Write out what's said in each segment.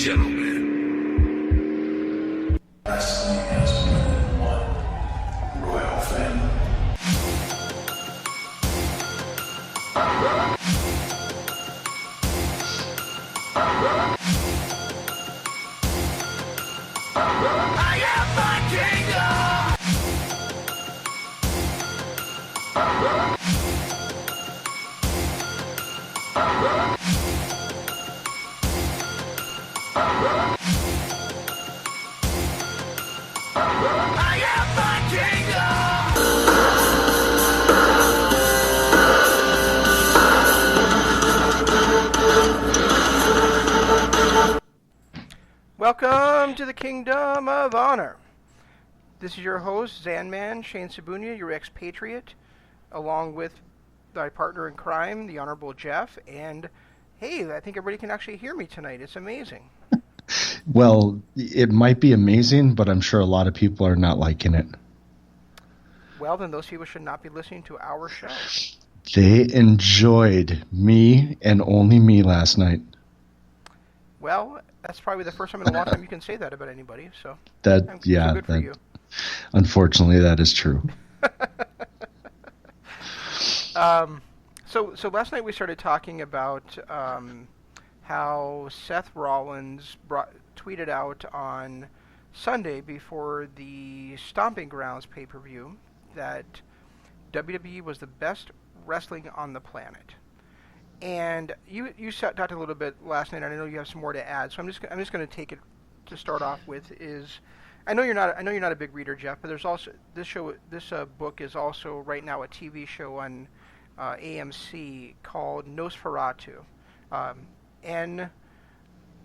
gentlemen. Wrestling has more than one royal family. I am my kingdom! I am my kingdom! Welcome to the Kingdom of Honor. This is your host, Zanman Shane Sabunia, your expatriate, along with my partner in crime, the Honorable Jeff. And hey, I think everybody can actually hear me tonight. It's amazing. Well, it might be amazing, but I'm sure a lot of people are not liking it. Well, then those people should not be listening to our show. They enjoyed me and only me last night. Well, that's probably the first time in a long time you can say that about anybody. So That I'm yeah, good for that, you. unfortunately, that is true. So last night we started talking about how Seth Rollins tweeted out on Sunday before the Stomping Grounds pay-per-view that WWE was the best wrestling on the planet. And you talked a little bit last night. And I know you have some more to add, so I'm just going to take it to start off with. I know you're not a big reader, Jeff, but there's also this book is also right now a TV show on AMC called Nosferatu,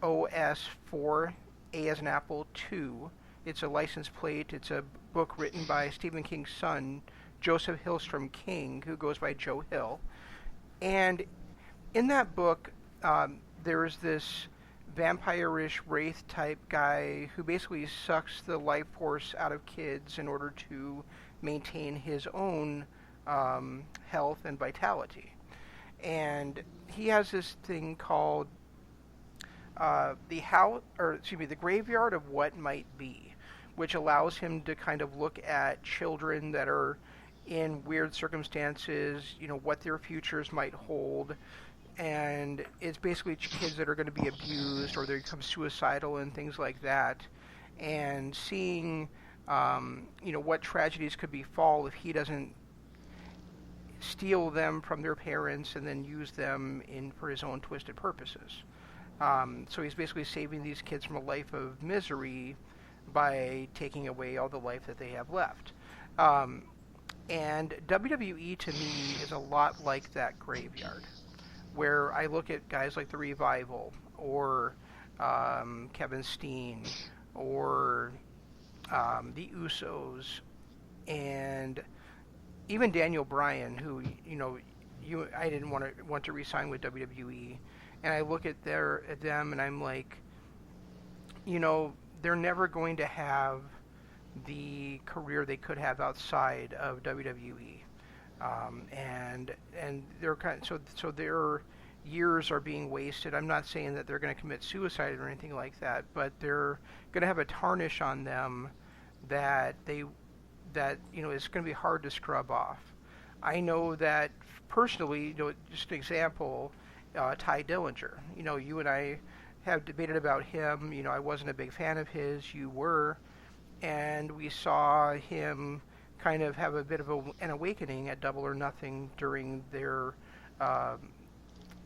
NOS4 A as an apple 2. It's a license plate. It's a book written by Stephen King's son, Joseph Hillstrom King, who goes by Joe Hill. And in that book, there is this vampire-ish wraith-type guy who basically sucks the life force out of kids in order to maintain his own health and vitality. And he has this thing called the Graveyard of What Might Be, which allows him to kind of look at children that are in weird circumstances, what their futures might hold. And it's basically kids that are going to be abused or they become suicidal and things like that. And seeing, what tragedies could befall if he doesn't steal them from their parents and then use them for his own twisted purposes. So he's basically saving these kids from a life of misery by taking away all the life that they have left. And WWE to me is a lot like that graveyard, where I look at guys like The Revival or Kevin Steen or the Usos and even Daniel Bryan, who I didn't want to re-sign with WWE, and I look at them and I'm like, they're never going to have the career they could have outside of WWE, and they're so their years are being wasted. I'm not saying that they're going to commit suicide or anything like that, but they're going to have a tarnish on them that is going to be hard to scrub off. I know that personally, just an example, Ty Dillinger. You and I have debated about him. I wasn't a big fan of his. You were. And we saw him kind of have a bit of an awakening at Double or Nothing during their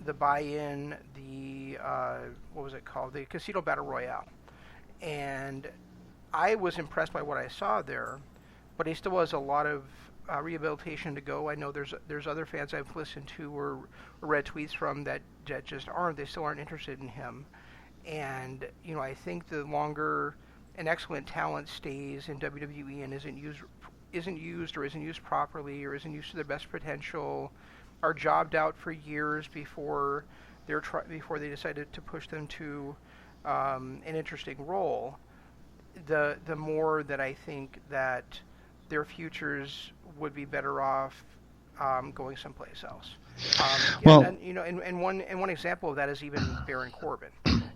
the buy-in, what was it called? The Casino Battle Royale. And I was impressed by what I saw there, but he still has a lot of rehabilitation to go. I know there's other fans I've listened to or read tweets from that just aren't. They still aren't interested in him. And I think the longer an excellent talent stays in WWE and isn't used properly or isn't used to their best potential, are jobbed out for years before they decided to push them to an interesting role, the more that I think that their futures would be better off going someplace else. And one example of that is even Baron Corbin.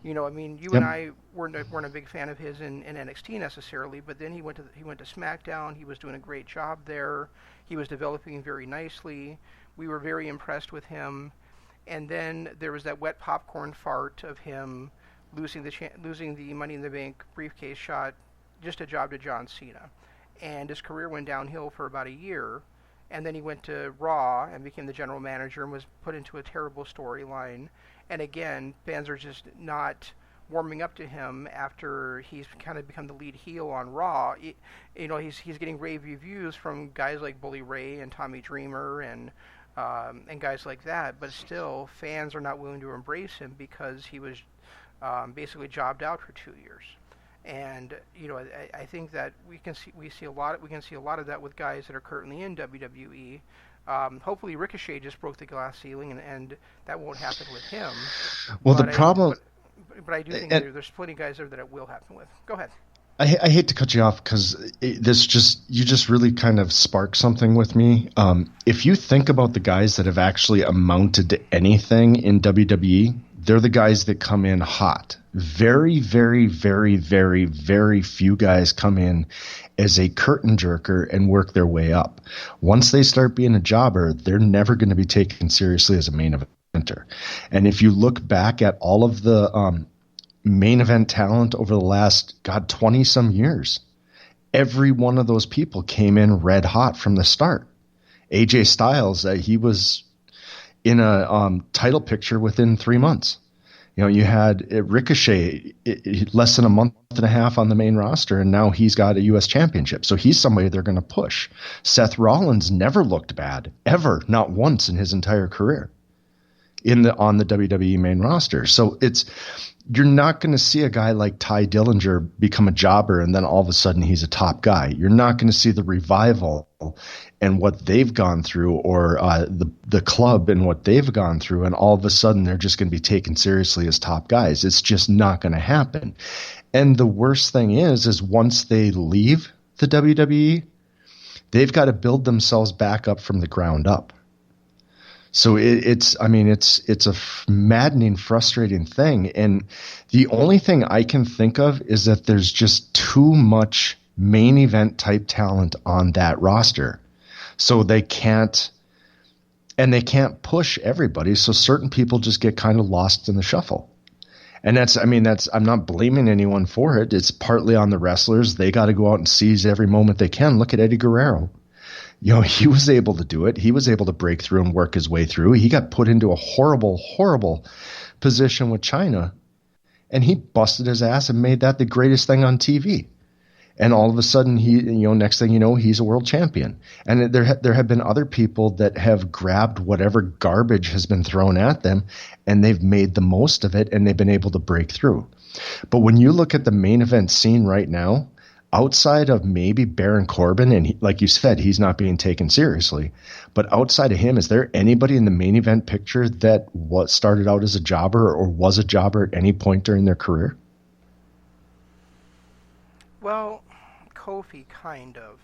I mean, you and Yep. I weren't a big fan of his in NXT necessarily, but then he went to SmackDown. He was doing a great job there. He was developing very nicely. We were very impressed with him. And then there was that wet popcorn fart of him losing the Money in the Bank briefcase shot, just a job to John Cena, and his career went downhill for about a year. And then he went to Raw and became the general manager and was put into a terrible storyline. And again, fans are just not warming up to him after he's kind of become the lead heel on Raw. He's getting rave reviews from guys like Bully Ray and Tommy Dreamer and guys like that, but still fans are not willing to embrace him because he was basically jobbed out for 2 years. And I think that we can see a lot of that with guys that are currently in WWE. Hopefully Ricochet just broke the glass ceiling, and that won't happen with him. Well, But the problem, but I do think and there's plenty of guys there that it will happen with. Go ahead. I hate to cut you off because you just really kind of sparked something with me. If you think about the guys that have actually amounted to anything in WWE, they're the guys that come in hot. Very, very, very, very, very few guys come in as a curtain jerker and work their way up. Once they start being a jobber, they're never going to be taken seriously as a main eventer. And if you look back at all of the main event talent over the last 20 some years, every one of those people came in red hot from the start. AJ Styles, he was in a title picture within 3 months. You had Ricochet less than a month and a half on the main roster, and now he's got a U.S. championship. So he's somebody they're going to push. Seth Rollins never looked bad, ever, not once in his entire career on the WWE main roster. So you're not going to see a guy like Ty Dillinger become a jobber and then all of a sudden he's a top guy. You're not going to see the Revival and what they've gone through, or the club and what they've gone through, and all of a sudden they're just going to be taken seriously as top guys. It's just not going to happen. And the worst thing is once they leave the WWE, they've got to build themselves back up from the ground up. So it's a maddening, frustrating thing. And the only thing I can think of is that there's just too much main event type talent on that roster. So they can't push everybody. So certain people just get kind of lost in the shuffle. And I'm not blaming anyone for it. It's partly on the wrestlers. They got to go out and seize every moment they can. Look at Eddie Guerrero. He was able to do it. He was able to break through and work his way through. He got put into a horrible, horrible position with China, and he busted his ass and made that the greatest thing on TV. And all of a sudden, next thing you know, he's a world champion. And there have been other people that have grabbed whatever garbage has been thrown at them, and they've made the most of it, and they've been able to break through. But when you look at the main event scene right now, outside of maybe Baron Corbin, and like you said, he's not being taken seriously, but outside of him, is there anybody in the main event picture that started out as a jobber or was a jobber at any point during their career? Well, Kofi kind of.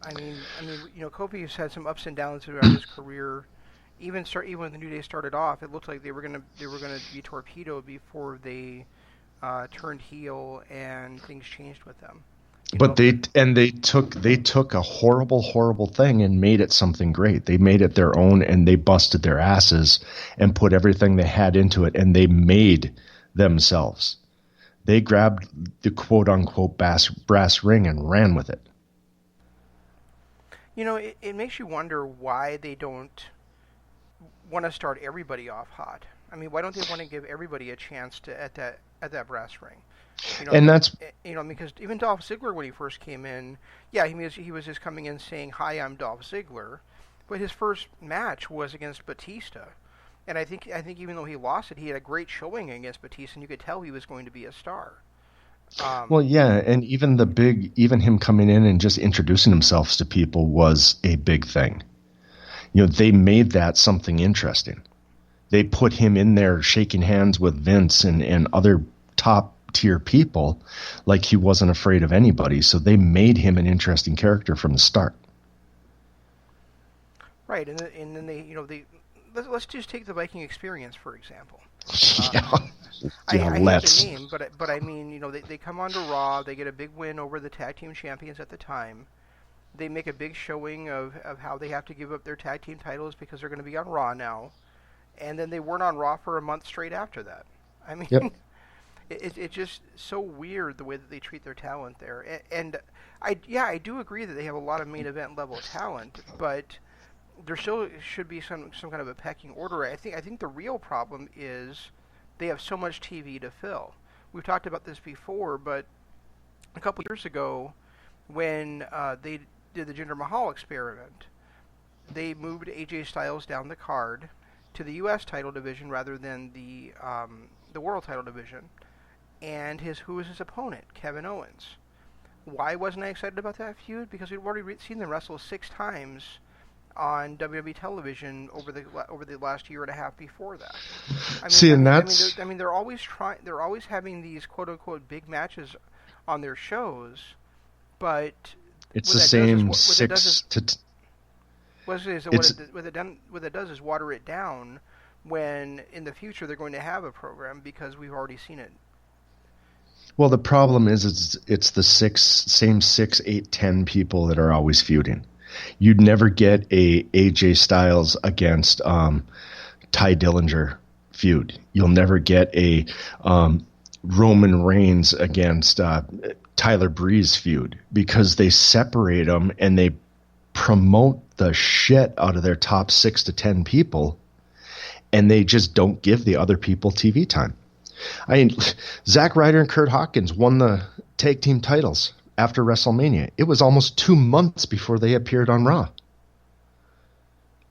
I mean, Kofi's had some ups and downs throughout his career. Even when the New Day started off, it looked like they were gonna be torpedoed before they turned heel and things changed with them. But they took a horrible, horrible thing and made it something great. They made it their own, and they busted their asses and put everything they had into it, and they made themselves. They grabbed the quote-unquote brass ring and ran with it. It makes you wonder why they don't want to start everybody off hot. I mean, why don't they want to give everybody a chance at that brass ring? And that's because even Dolph Ziggler, when he first came in, yeah, he was just coming in saying, "Hi, I'm Dolph Ziggler," but his first match was against Batista, and I think even though he lost it, he had a great showing against Batista, and you could tell he was going to be a star. Well, yeah, and even him coming in and just introducing himself to people was a big thing. They made that something interesting. They put him in there shaking hands with Vince and other top tier people like he wasn't afraid of anybody. So they made him an interesting character from the start. Right, and then they let's just take the Viking Experience for example. Yeah, I hate let's. the name, but I mean, they come onto Raw, they get a big win over the tag team champions at the time. They make a big showing of how they have to give up their tag team titles because they're going to be on Raw now, and then they weren't on Raw for a month straight after that. I mean, Yep. it's just so weird the way that they treat their talent there. And I do agree that they have a lot of main event level talent, but there still should be some kind of a pecking order. I think the real problem is they have so much TV to fill. We've talked about this before, but a couple years ago, when they did the Jinder Mahal experiment, they moved AJ Styles down the card to the U.S. title division rather than the World title division. And who was his opponent? Kevin Owens. Why wasn't I excited about that feud? Because we'd already seen them wrestle 6 times on WWE television over the last year and a half before that. They're always they're always having these quote unquote big matches on their shows, but It's the same what it does is water it down when in the future they're going to have a program because we've already seen it. Well, the problem is it's the same 6, 8, 10 people that are always feuding. You'd never get a AJ Styles against Ty Dillinger feud. You'll never get a Roman Reigns against Tyler Breeze feud because they separate them and they promote the shit out of their top 6 to 10 people, and they just don't give the other people TV time. I mean, Zack Ryder and Kurt Hawkins won the tag team titles after WrestleMania. It was almost 2 months before they appeared on Raw.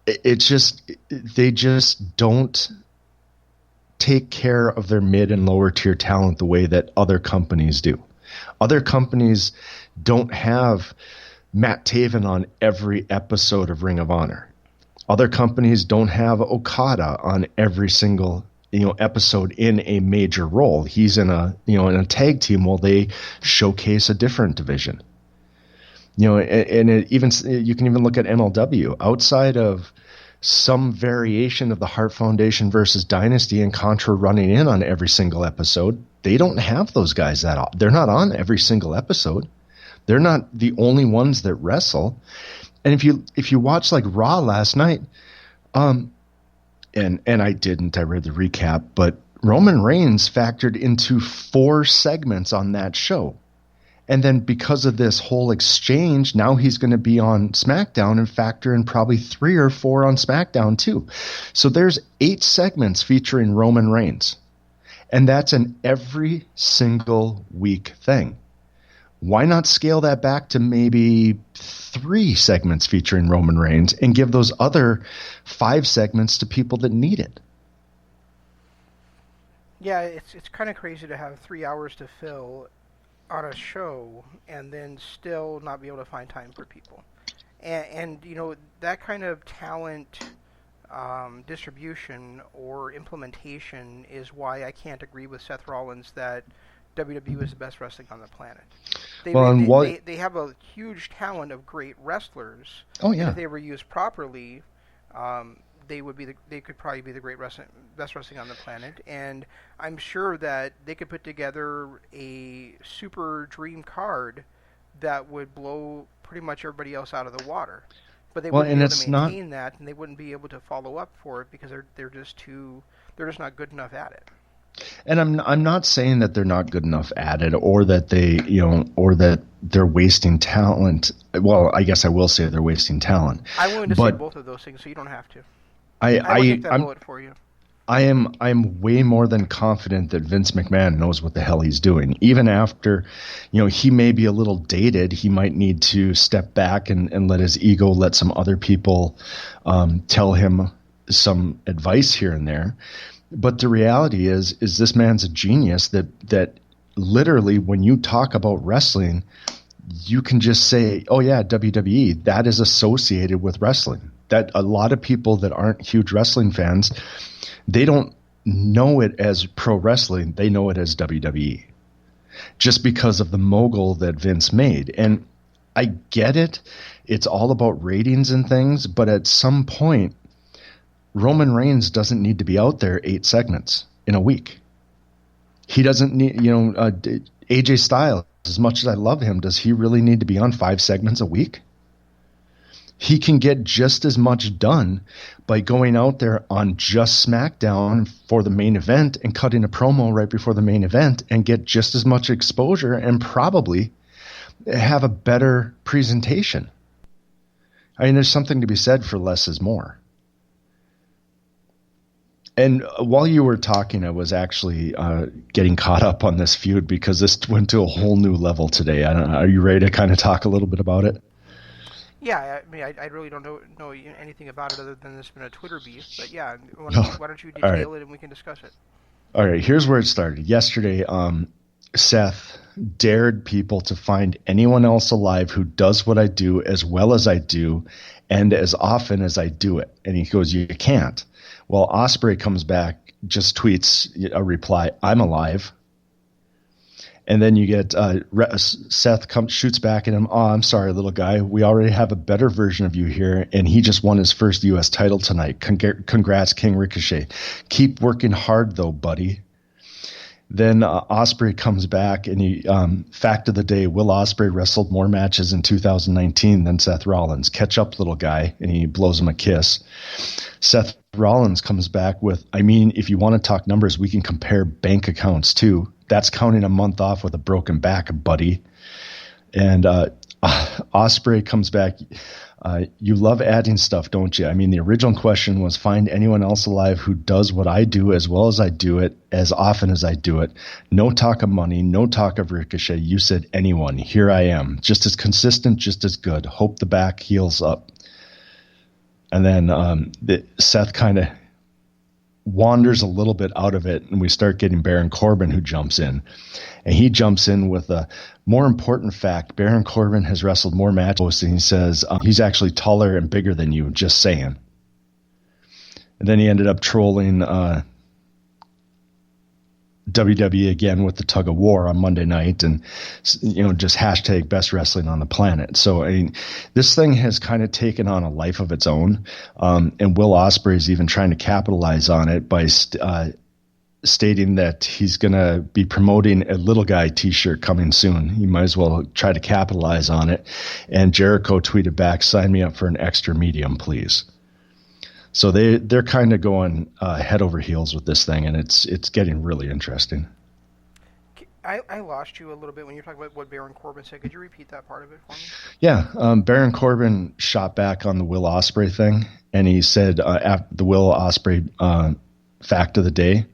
They just don't take care of their mid and lower tier talent the way that other companies do. Other companies don't have Matt Taven on every episode of Ring of Honor. Other companies don't have Okada on every single episode in a major role. He's in a tag team while they showcase a different division. You can even look at MLW. Outside of some variation of the Hart Foundation versus Dynasty and Contra running in on every single episode, they don't have those guys they're not on every single episode. They're not the only ones that wrestle. And if you watch like Raw last night, and I didn't, I read the recap, but Roman Reigns factored into 4 segments on that show. And then because of this whole exchange, now he's going to be on SmackDown and factor in probably 3 or 4 on SmackDown too. So there's 8 segments featuring Roman Reigns. And that's an every single week thing. Why not scale that back to maybe 3 segments featuring Roman Reigns and give those other 5 segments to people that need it? Yeah, it's kind of crazy to have 3 hours to fill on a show and then still not be able to find time for people. And that kind of talent distribution or implementation is why I can't agree with Seth Rollins that WWE is the best wrestling on the planet. They have a huge talent of great wrestlers. Oh yeah. And if they were used properly, they could probably be the best wrestling on the planet. And I'm sure that they could put together a super dream card that would blow pretty much everybody else out of the water. But they wouldn't be able to maintain that, and they wouldn't be able to follow up for it because they're just not good enough at it. And I'm not saying that they're not good enough at it, or that they're wasting talent. Well, I guess I will say they're wasting talent. I'm willing to say both of those things, so you don't have to. I will take that bullet for you. I'm way more than confident that Vince McMahon knows what the hell he's doing. Even after, he may be a little dated, he might need to step back and let his ego let some other people tell him some advice here and there. But the reality is this man's a genius that literally when you talk about wrestling, you can just say, oh yeah, WWE, that is associated with wrestling. That a lot of people that aren't huge wrestling fans, they don't know it as pro wrestling. They know it as WWE just because of the mogul that Vince made. And I get it. It's all about ratings and things. But at some point, Roman Reigns doesn't need to be out there 8 segments in a week. He doesn't need, AJ Styles, as much as I love him, does he really need to be on 5 segments a week? He can get just as much done by going out there on just SmackDown for the main event and cutting a promo right before the main event and get just as much exposure and probably have a better presentation. I mean, there's something to be said for less is more. And while you were talking, I was actually getting caught up on this feud because this went to a whole new level today. I don't know, are you ready to kind of talk a little bit about it? Yeah, I mean, I really don't know anything about it other than it's been a Twitter beef. But yeah, why don't you detail it and we can discuss it? All right, here's where it started. Yesterday, Seth dared people to find anyone else alive who does what I do as well as I do and as often as I do it. And he goes, you can't. Well, Ospreay comes back, just tweets a reply, I'm alive. And then you get Seth shoots back at him. Oh, I'm sorry, little guy. We already have a better version of you here, and he just won his first U.S. title tonight. Congrats, King Ricochet. Keep working hard, though, buddy. Then Ospreay comes back, and he fact of the day, Will Ospreay wrestled more matches in 2019 than Seth Rollins. Catch up, little guy, and he blows him a kiss. Seth Rollins comes back with, I mean, if you want to talk numbers, we can compare bank accounts, too. That's counting a month off with a broken back, buddy. And Ospreay comes back. You love adding stuff, don't you? I mean, the original question was find anyone else alive who does what I do as well as I do it, as often as I do it. No talk of money, no talk of Ricochet. You said anyone. Here I am. Just as consistent, just as good. Hope the back heals up. And then Seth kind of wanders a little bit out of it, and we start getting Baron Corbin, who jumps in. And he jumps in with a more important fact. Baron Corbin has wrestled more matches, and he says he's actually taller and bigger than you, just saying. And then he ended up trolling WWE again with the tug of war on Monday night, and just hashtag best wrestling on the planet. So I mean, this thing has kind of taken on a life of its own, and Will Ospreay is even trying to capitalize on it by stating that he's going to be promoting a little guy t-shirt coming soon. He might as well try to capitalize on it. And Jericho tweeted back, "Sign me up for an extra medium, please." So they're kind of going head over heels with this thing, and it's getting really interesting. I lost you a little bit when you were talking about what Baron Corbin said. Could you repeat that part of it for me? Yeah, Baron Corbin shot back on the Will Ospreay thing, and he said after the Will Ospreay fact of the day,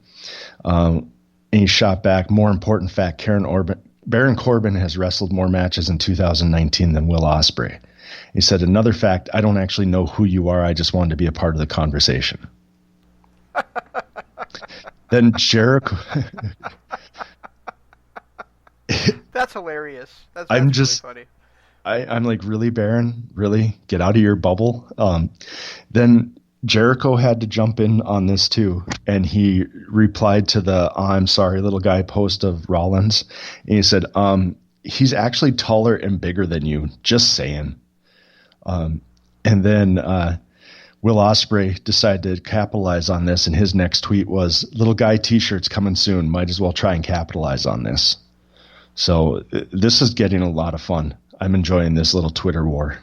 and he shot back, more important fact, Baron Corbin has wrestled more matches in 2019 than Will Ospreay. He said, another fact, I don't actually know who you are. I just wanted to be a part of the conversation. Then Jericho. That's hilarious. That's I'm really just funny. I'm like, really, Baron? Really? Get out of your bubble. Then Jericho had to jump in on this too. And he replied to the I'm sorry, little guy post of Rollins. And he said, he's actually taller and bigger than you. Just saying. And then Will Ospreay decided to capitalize on this, and his next tweet was, little guy t-shirts coming soon. Might as well try and capitalize on this. So this is getting a lot of fun. I'm enjoying this little Twitter war.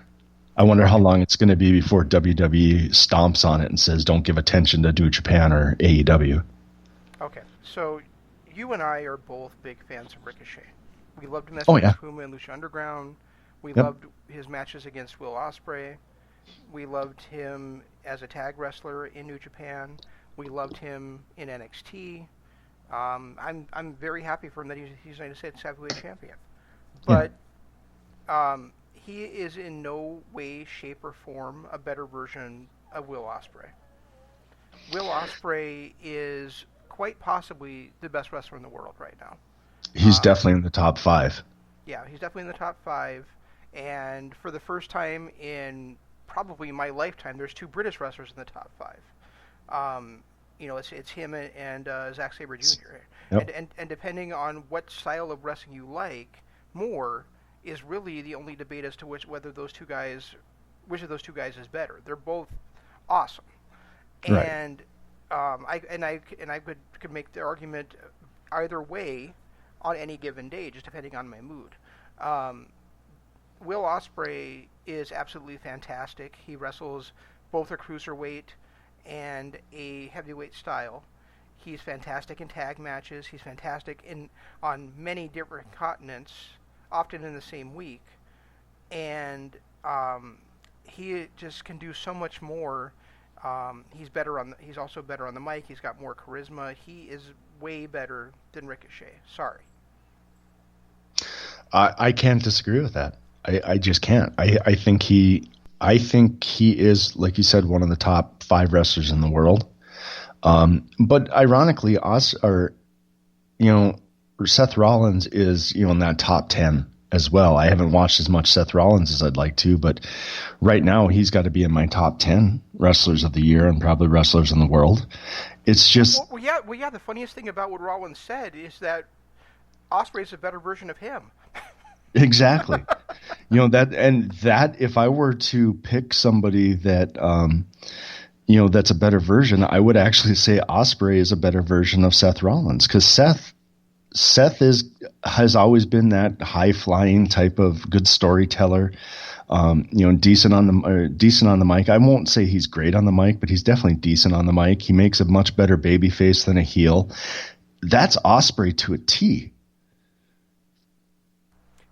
I wonder how long it's going to be before WWE stomps on it and says, don't give attention to New Japan or AEW. Okay, so you and I are both big fans of Ricochet. We loved him as Puma and Lucha Underground. We loved his matches against Will Ospreay. We loved him as a tag wrestler in New Japan. We loved him in NXT. I'm very happy for him that he's United States Heavyweight Champion. But he is in no way, shape, or form a better version of Will Ospreay. Will Ospreay is quite possibly the best wrestler in the world right now. He's definitely in the top 5. Yeah, he's definitely in the top 5. And for the first time in probably my lifetime, there's 2 British wrestlers in the top 5. It's him and Zack Sabre Jr. Yep. And depending on what style of wrestling you like more is really the only debate as to which of those two guys is better. They're both awesome. Right. And I could make the argument either way on any given day, just depending on my mood. Um, Will Ospreay is absolutely fantastic. He wrestles both a cruiserweight and a heavyweight style. He's fantastic in tag matches. He's fantastic in on many different continents, often in the same week, and he just can do so much more. He's also better on the mic. He's got more charisma. He is way better than Ricochet. Sorry. I can't disagree with that. I just can't. I think he is, like you said, one of the top 5 wrestlers in the world. But ironically, Seth Rollins is, in that top 10 as well. I haven't watched as much Seth Rollins as I'd like to, but right now he's got to be in my top 10 wrestlers of the year and probably wrestlers in the world. It's just Well, yeah. The funniest thing about what Rollins said is that Ospreay's a better version of him. exactly, that if I were to pick somebody that, that's a better version, I would actually say Ospreay is a better version of Seth Rollins, because Seth has always been that high flying type of good storyteller, decent on the mic. I won't say he's great on the mic, but he's definitely decent on the mic. He makes a much better baby face than a heel. That's Ospreay to a T.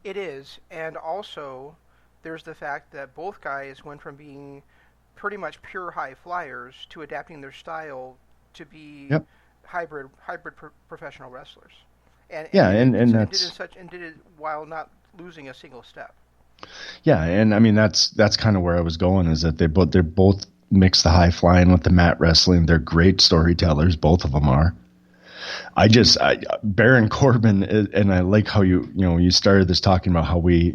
It is, and also there's the fact that both guys went from being pretty much pure high flyers to adapting their style to be Yep. hybrid professional wrestlers. And Yeah, and, and and that's did it while not losing a single step. yeah, and I mean that's kind of where I was going, is that they're both mix the high flying with the mat wrestling. They're great storytellers, both of them are. Baron Corbin, and I like how you started this talking about how we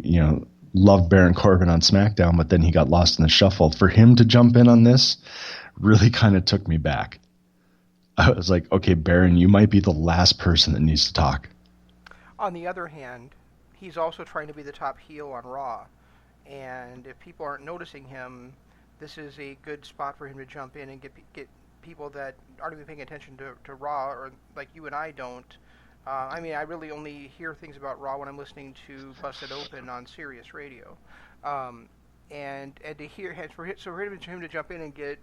love Baron Corbin on SmackDown, but then he got lost in the shuffle. For him to jump in on this really kind of took me back. I was like, okay, Baron, you might be the last person that needs to talk. On the other hand, he's also trying to be the top heel on Raw, and if people aren't noticing him, this is a good spot for him to jump in and get people that aren't even paying attention to Raw, or like you and I don't. I really only hear things about Raw when I'm listening to Busted Open on Sirius Radio, and to hear for him to jump in and get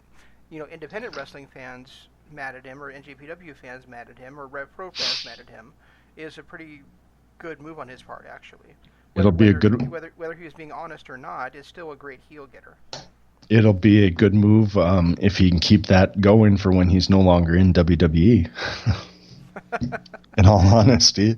independent wrestling fans mad at him, or NJPW fans mad at him, or Rev Pro fans mad at him, is a pretty good move on his part, actually. It'll be a good Whether he was being honest or not, it's still a great heel getter. It'll be a good move if he can keep that going for when he's no longer in WWE. In all honesty,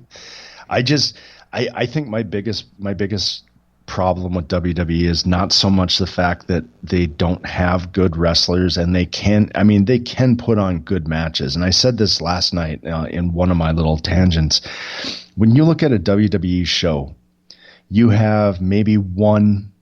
I think my biggest problem with WWE is not so much the fact that they don't have good wrestlers, and they can put on good matches. And I said this last night in one of my little tangents. When you look at a WWE show, you have maybe one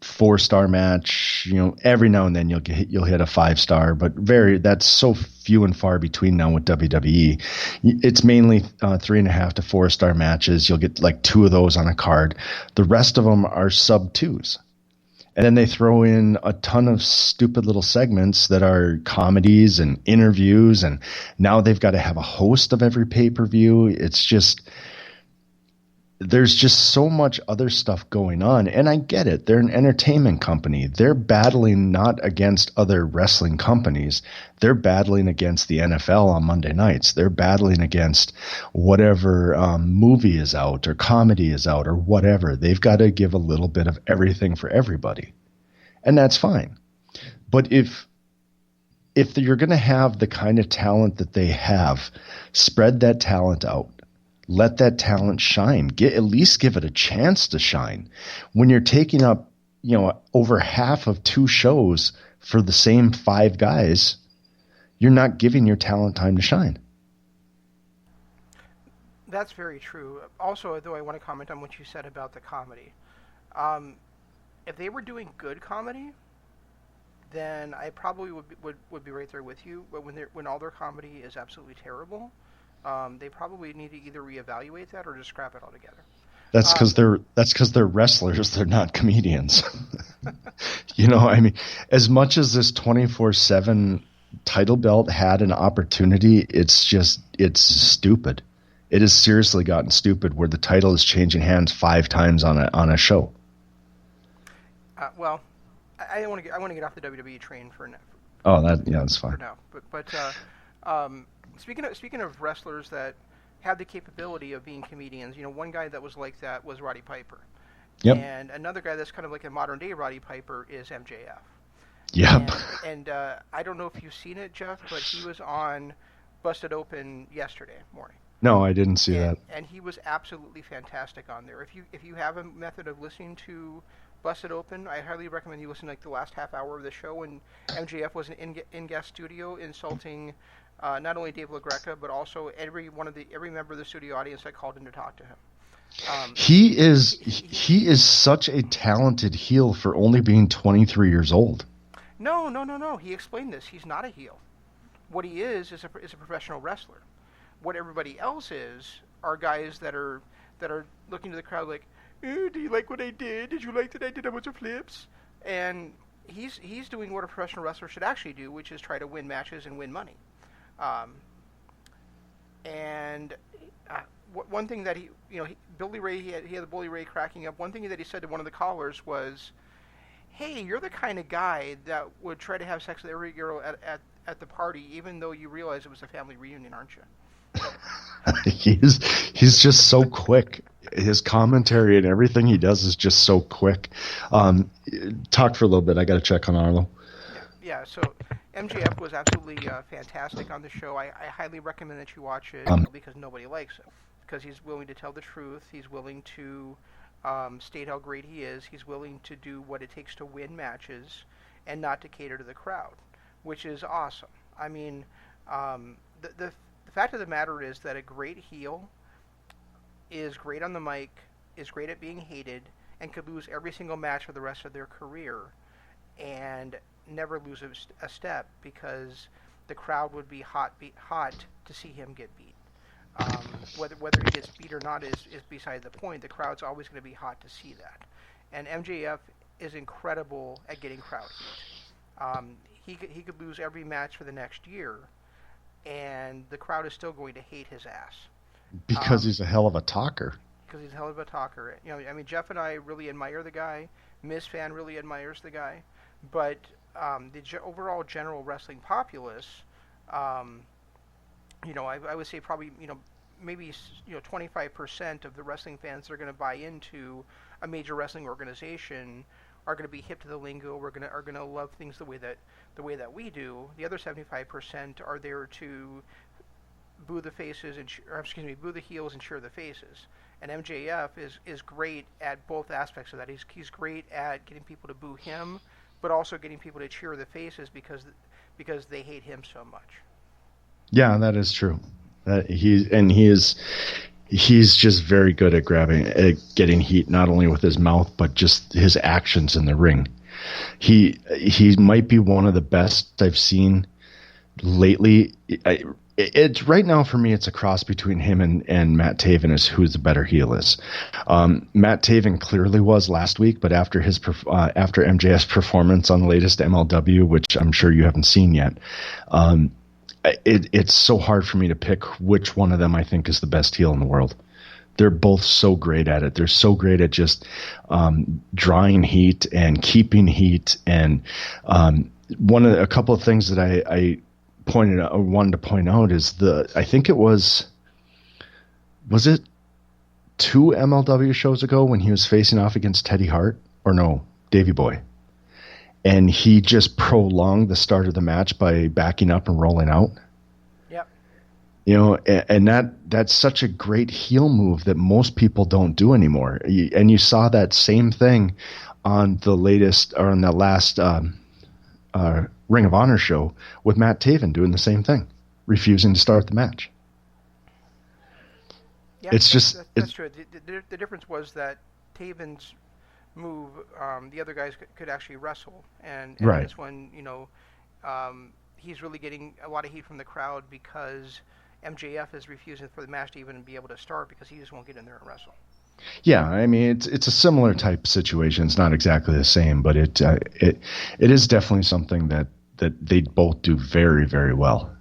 4-star match. Every now and then you'll hit a 5-star, but that's so few and far between now with WWE. It's mainly 3.5 to 4-star matches. You'll get like 2 of those on a card. The rest of them are sub 2s. And then they throw in a ton of stupid little segments that are comedies and interviews, and now they've got to have a host of every pay-per-view. It's just, there's just so much other stuff going on, and I get it. They're an entertainment company. They're battling not against other wrestling companies. They're battling against the NFL on Monday nights. They're battling against whatever movie is out or comedy is out or whatever. They've got to give a little bit of everything for everybody, and that's fine. But if you're going to have the kind of talent that they have, spread that talent out. Let that talent shine. At least give it a chance to shine. When you're taking up, over half of 2 shows for the same 5 guys, you're not giving your talent time to shine. That's very true. Also, though, I want to comment on what you said about the comedy. If they were doing good comedy, then I probably would be right there with you. But when all their comedy is absolutely terrible, they probably need to either reevaluate that or just scrap it altogether. That's because they're wrestlers. They're not comedians. As much as this 24/7 title belt had an opportunity, it's stupid. It has seriously gotten stupid where the title is changing hands 5 times on a show. Well, I want to get off the WWE train for now. Oh, that's fine. For now, speaking of wrestlers that have the capability of being comedians, one guy that was like that was Roddy Piper. Yep. And another guy that's kind of like a modern day Roddy Piper is MJF. Yep. And I don't know if you've seen it, Jeff, but he was on Busted Open yesterday morning. No, I didn't see that. And he was absolutely fantastic on there. If you have a method of listening to Busted Open, I highly recommend you listen to the last half hour of the show when MJF was in guest studio insulting not only Dave LaGreca but also every member of the studio audience that called in to talk to him. He is such a talented heel for only being 23 years old. No. He explained this. He's not a heel. What he is a professional wrestler. What everybody else are guys that are looking to the crowd like, do you like what I did? Did you like that I did a bunch of flips? And he's doing what a professional wrestler should actually do, which is try to win matches and win money. One thing that Billy Ray, he had the Bully Ray cracking up. One thing that he said to one of the callers was, "Hey, you're the kind of guy that would try to have sex with every girl at the party, even though you realize it was a family reunion, aren't you?" He's just so quick. His commentary and everything he does is just so quick. Talk for a little bit. I got to check on Arlo. Yeah. So MJF was absolutely fantastic on the show. I highly recommend that you watch it because nobody likes him. Because he's willing to tell the truth. He's willing to state how great he is. He's willing to do what it takes to win matches and not to cater to the crowd, which is awesome. I mean, the fact of the matter is that a great heel is great on the mic, is great at being hated, and could lose every single match for the rest of their career and never lose a step because the crowd would be hot to see him get beat. Whether he gets beat or not is beside the point. The crowd's always going to be hot to see that. And MJF is incredible at getting crowd heat. He could lose every match for the next year, and the crowd is still going to hate his ass. Because he's a hell of a talker. Because he's a hell of a talker. Jeff and I really admire the guy. Ms. Fan really admires the guy. But the overall general wrestling populace, I would say probably, maybe 25% of the wrestling fans that are going to buy into a major wrestling organization are going to be hip to the lingo. Are going to love things the way that we do. The other 75% are there to boo the faces boo the heels and cheer the faces. And MJF is great at both aspects of that. He's great at getting people to boo him, but also getting people to cheer the faces because they hate him so much. Yeah, that is true. He's just very good at getting heat, not only with his mouth but just his actions in the ring. He might be one of the best I've seen lately. It's right now for me. It's a cross between him and Matt Taven as who the better heel is. Matt Taven clearly was last week, but after MJF's performance on the latest MLW, which I'm sure you haven't seen yet, it's so hard for me to pick which one of them I think is the best heel in the world. They're both so great at it. They're so great at just drawing heat and keeping heat. And a couple of things that I wanted to point out is I think it was it 2 MLW shows ago when he was facing off against Teddy Hart, or no, Davey Boy, and he just prolonged the start of the match by backing up and rolling out. Yep. And that's such a great heel move that most people don't do anymore. And you saw that same thing on the last Ring of Honor show with Matt Taven doing the same thing, refusing to start the match. Yeah, it's that's true. The difference was that Taven's move, the other guys could actually wrestle, and right. This one, he's really getting a lot of heat from the crowd because MJF is refusing for the match to even be able to start because he just won't get in there and wrestle. Yeah, I mean it's a similar type situation. It's not exactly the same, but it is definitely something that that they both do very, very well.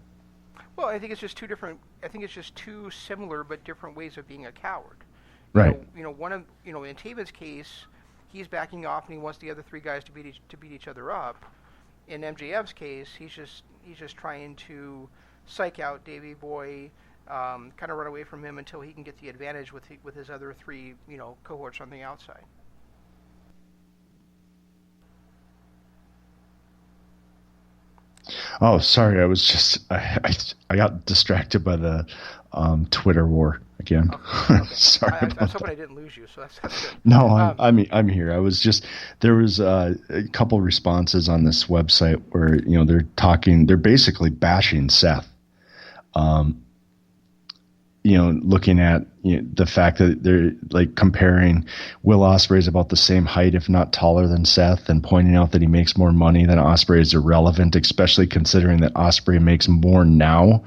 Well, I think it's just two different. I think it's just two similar but different ways of being a coward. Right. In Taven's case, he's backing off and he wants the other three guys to beat each other up. In MJF's case, he's just trying to psych out Davey Boy, kind of run away from him until he can get the advantage with his other three, cohorts on the outside. Oh, sorry. I was just I got distracted by the Twitter war again. Okay. Sorry. I was hoping I didn't lose you, so that's good. No, I'm here. I was just there was a couple responses on this website where they're basically bashing Seth. Looking at the fact that they're like comparing Will Ospreay's about the same height, if not taller than Seth, and pointing out that he makes more money than Ospreay is irrelevant, especially considering that Ospreay makes more now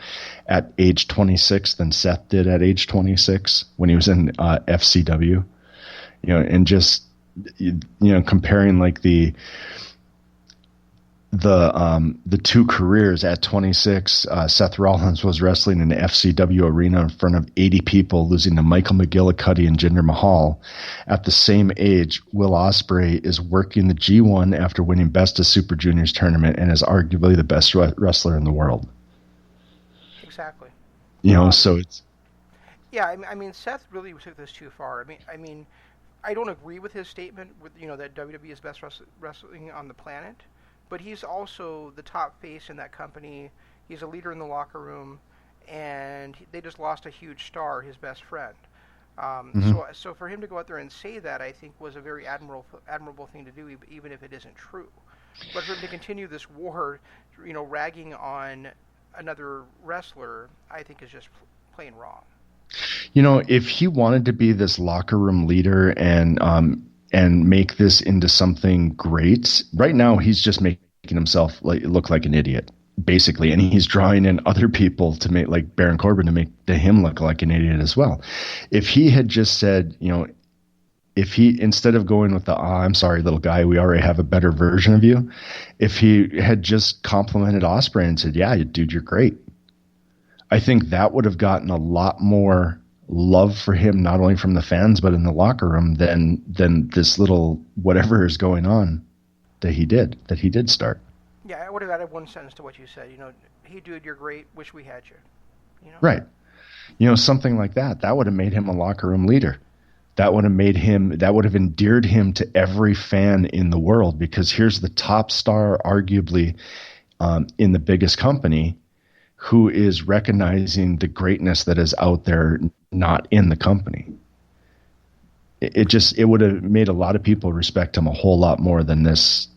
at age 26 than Seth did at age 26 when he was in FCW. And just comparing like the two careers at 26, Seth Rollins was wrestling in the FCW arena in front of 80 people, losing to Michael McGillicuddy and Jinder Mahal. At the same age, Will Ospreay is working the G1 after winning Best of Super Juniors tournament and is arguably the best wrestler in the world. Exactly. So it's... Yeah, I mean, Seth really took this too far. I mean, I don't agree with his statement with that WWE is best wrestling on the planet. But he's also the top face in that company. He's a leader in the locker room, and they just lost a huge star, his best friend. So for him to go out there and say that, I think, was a very admirable thing to do, even if it isn't true. But for him to continue this war, ragging on another wrestler, I think is just plain wrong. If he wanted to be this locker room leader and make this into something great. Right now, he's just making himself look like an idiot, basically, and he's drawing in other people to make, like Baron Corbin, to make him look like an idiot as well. If he had just said, if he, instead of going with the I'm sorry, little guy, we already have a better version of you, if he had just complimented Ospreay and said, yeah, dude, you're great, I think that would have gotten a lot more love for him, not only from the fans but in the locker room, than this little whatever is going on that he did start. Yeah, I would have added one sentence to what you said. Hey dude, you're great, wish we had you. Right. Something like that would have made him a locker room leader. That would have endeared him to every fan in the world, because here's the top star, arguably, in the biggest company, who is recognizing the greatness that is out there, not in the company. It would have made a lot of people respect him a whole lot more than this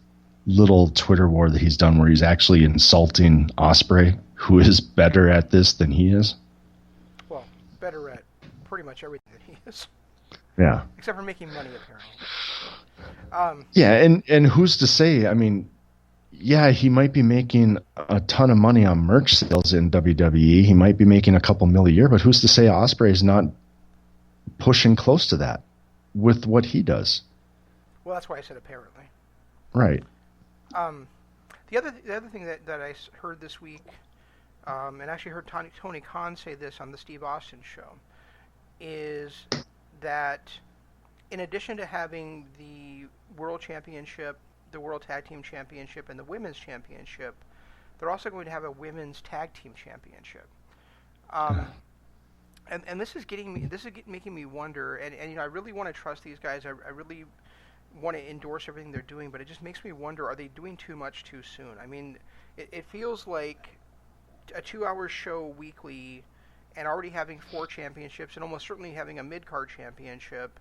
little Twitter war that he's done, where he's actually insulting Ospreay, who is better at this than he is. Well, better at pretty much everything that he is. Yeah. Except for making money, apparently. Yeah, and who's to say? I mean, yeah, he might be making a ton of money on merch sales in WWE. He might be making a couple $1 million a year, but who's to say Ospreay is not pushing close to that with what he does? Well, that's why I said apparently. Right. The other thing that I heard this week, and actually heard Tony Khan say this on the Steve Austin show, is that in addition to having the World Championship, the World Tag Team Championship, and the Women's Championship, they're also going to have a Women's Tag Team Championship. And this is making me wonder, and I really want to trust these guys. I really want to endorse everything they're doing, but it just makes me wonder, are they doing too much too soon? I mean, it feels like a 2-hour show weekly and already having 4 championships and almost certainly having a mid-card championship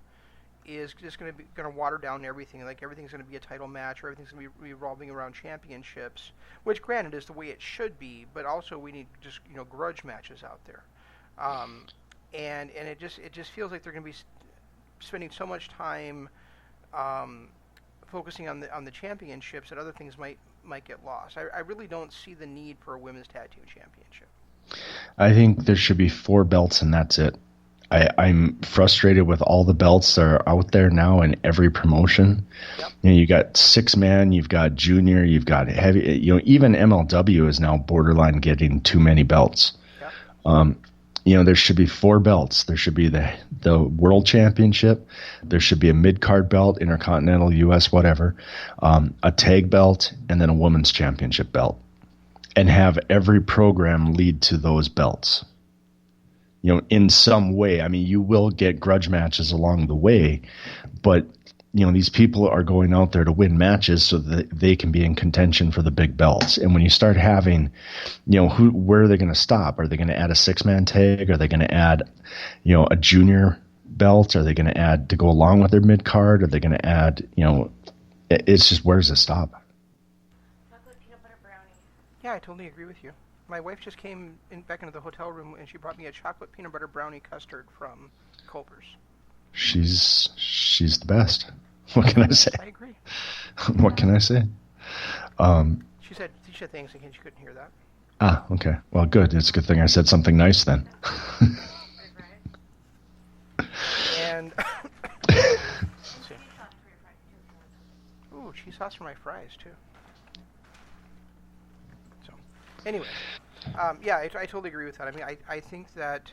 is just going to water down everything. Like, everything's going to be a title match, or everything's going to be revolving around championships, which granted is the way it should be, but also we need just grudge matches out there. And it just feels like they're going to be spending so much time focusing on the championships that other things might get lost. I really don't see the need for a women's tag team championship. I think there should be 4 belts and that's it. I'm frustrated with all the belts that are out there now in every promotion. Yep. You got 6-man, you've got junior, you've got heavy. Even MLW is now borderline getting too many belts. Yep. There should be 4 belts. There should be the World Championship. There should be a mid-card belt, Intercontinental, US, whatever, a tag belt, and then a women's championship belt. And have every program lead to those belts. In some way. I mean, you will get grudge matches along the way, but these people are going out there to win matches so that they can be in contention for the big belts. And when you start having, where are they going to stop? Are they going to add a 6-man tag? Are they going to add, a junior belt? Are they going to add to go along with their mid card? Are they going to add, it's just, where does it stop? Chocolate peanut butter brownie. Yeah, I totally agree with you. My wife just came back into the hotel room and she brought me a chocolate peanut butter brownie custard from Culver's. She's the best. What can I say? I agree. What can I say? She said things in case you couldn't hear that. Ah, okay. Well, good. It's a good thing I said something nice then. And let's see. Ooh, cheese sauce for my fries too. So, anyway, yeah, I totally agree with that. I mean, I think that,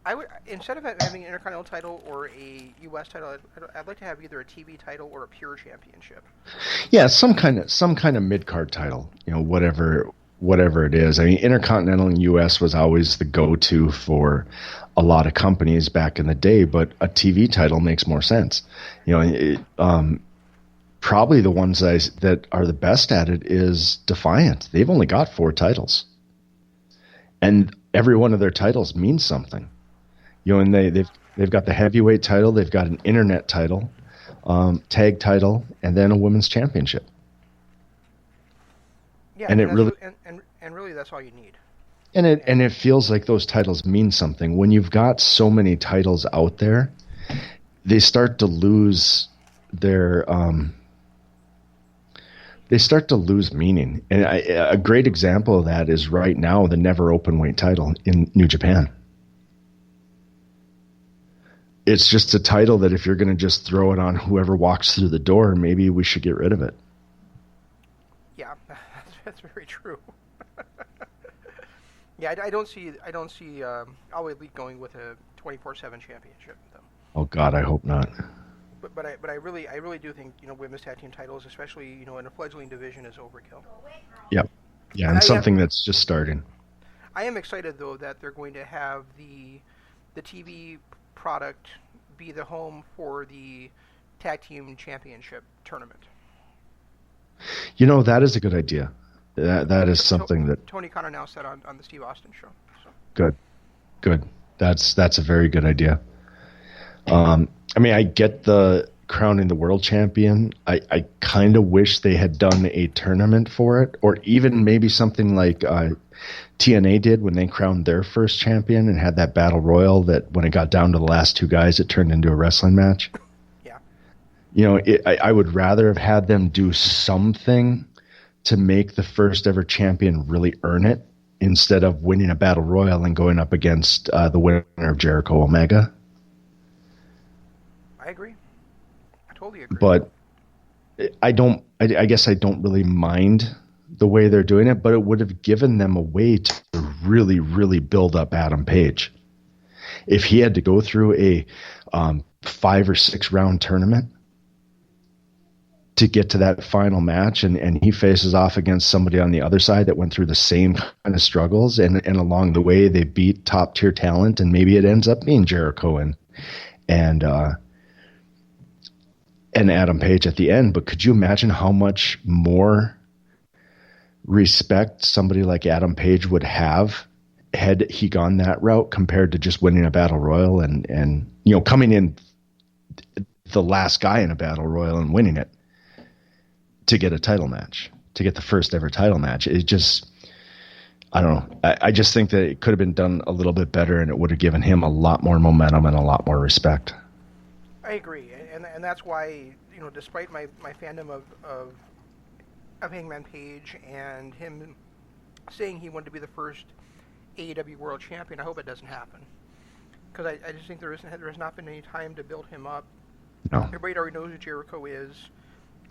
I would, instead of having an Intercontinental title or a U.S. title, I'd like to have either a TV title or a pure championship. Yeah, some kind of mid-card title, whatever it is. I mean, Intercontinental in U.S. was always the go-to for a lot of companies back in the day, but a TV title makes more sense. Probably the ones that are the best at it is Defiant. They've only got 4 titles, and every one of their titles means something. And they've got the heavyweight title, they've got an internet title, tag title, and then a women's championship. Yeah, and it really and really that's all you need. And it feels like those titles mean something. When you've got so many titles out there, they start to lose their meaning. And a great example of that is right now the Never Openweight title in New Japan. It's just a title that if you're going to just throw it on whoever walks through the door, maybe we should get rid of it. Yeah, that's very true. Yeah, I don't see All Elite going with a 24/7 championship though. Oh God, I hope not. But I really do think women's tag team titles, especially in a fledgling division, is overkill. Yep. Yeah, and something that's just starting. I am excited though that they're going to have the TV product be the home for the tag team championship tournament. That is a good idea. That is something that Tony Khan announced that on the Steve Austin show. So. Good. That's a very good idea. I mean, I get the crowning the world champion. I kind of wish they had done a tournament for it, or even maybe something like TNA did when they crowned their first champion and had that battle royal that when it got down to the last 2 guys, it turned into a wrestling match. Yeah. I would rather have had them do something to make the first ever champion really earn it instead of winning a battle royal and going up against the winner of Jericho Omega. I agree. I totally agree. But I guess I don't really mind the way they're doing it, but it would have given them a way to really, really build up Adam Page. If he had to go through a 5 or 6 round tournament to get to that final match, and he faces off against somebody on the other side that went through the same kind of struggles, and along the way they beat top tier talent, and maybe it ends up being Jericho and Adam Page at the end. But could you imagine how much more respect somebody like Adam Page would have had he gone that route compared to just winning a battle royal and coming in the last guy in a battle royal and winning it to get a title match, to get the first ever title match? It just, I don't know. I just think that it could have been done a little bit better, and it would have given him a lot more momentum and a lot more respect. I agree, and that's why despite my fandom of Hangman Page and him saying he wanted to be the first AEW World Champion, I hope it doesn't happen. because I just think there has not been any time to build him up. No. Everybody already knows who Jericho is,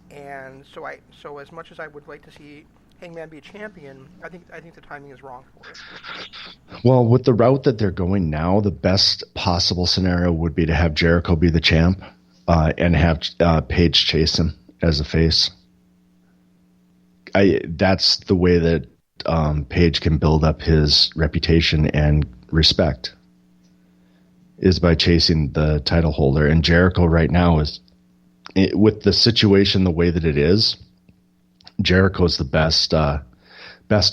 and so as much as I would like to see Hangman be a champion, I think the timing is wrong for it. Well, with the route that they're going now, the best possible scenario would be to have Jericho be the champ and have Page chase him as a face. That's the way that Page can build up his reputation and respect, is by chasing the title holder. And Jericho right now is, with the situation the way that it is, Jericho's the best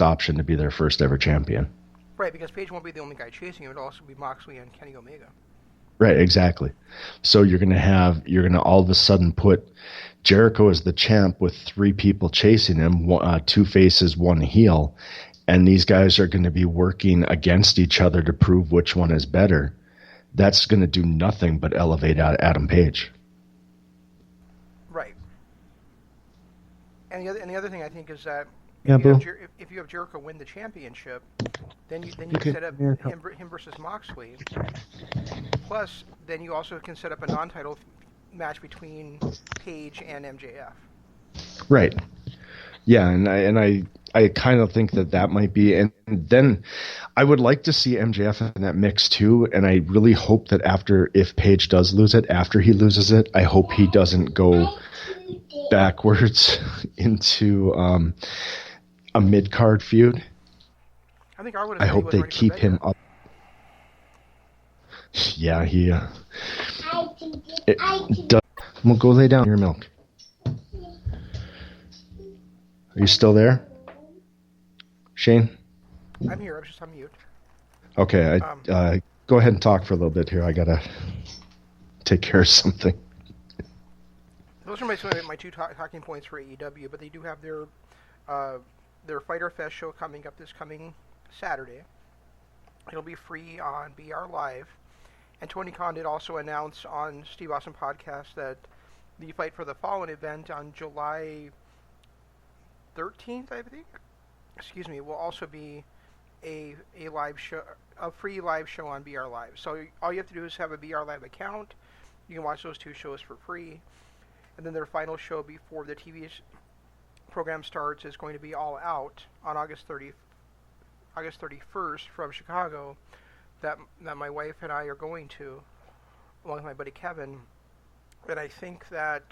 option to be their first ever champion. Right, because Page won't be the only guy chasing him. It'll also be Moxley and Kenny Omega. Right, exactly. So you're gonna all of a sudden put Jericho as the champ with 3 people chasing him, 2 faces, 1 heel, and these guys are going to be working against each other to prove which one is better. That's going to do nothing but elevate Adam Page. Right. And the other thing I think is that if you have Jericho win the championship, then you can set up him versus Moxley. Plus, then you also can set up a non-title match between Page and MJF. Right. Yeah, and I kind of think that might be, and then I would like to see MJF in that mix too. And I really hope that if Page does lose it, after he loses it, I hope he doesn't go backwards into a mid-card feud. I hope they keep him up. Yeah, he. We'll go lay down your milk. Are you still there, Shane? I'm here. I'm just on mute. Okay, go ahead and talk for a little bit here. I gotta take care of something. Those are my 2 talking points for AEW, but they do have their Fyter Fest show coming up this coming Saturday. It'll be free on BR Live. And Tony Khan did also announce on Steve Austin Podcast that the Fight for the Fallen event on July 13th, I think, will also be a live show, a free live show on BR Live. So all you have to do is have a BR Live account. You can watch those 2 shows for free. And then their final show before the TV program starts is going to be All Out on August 31st from Chicago. That my wife and I are going to, along with my buddy Kevin. And I think that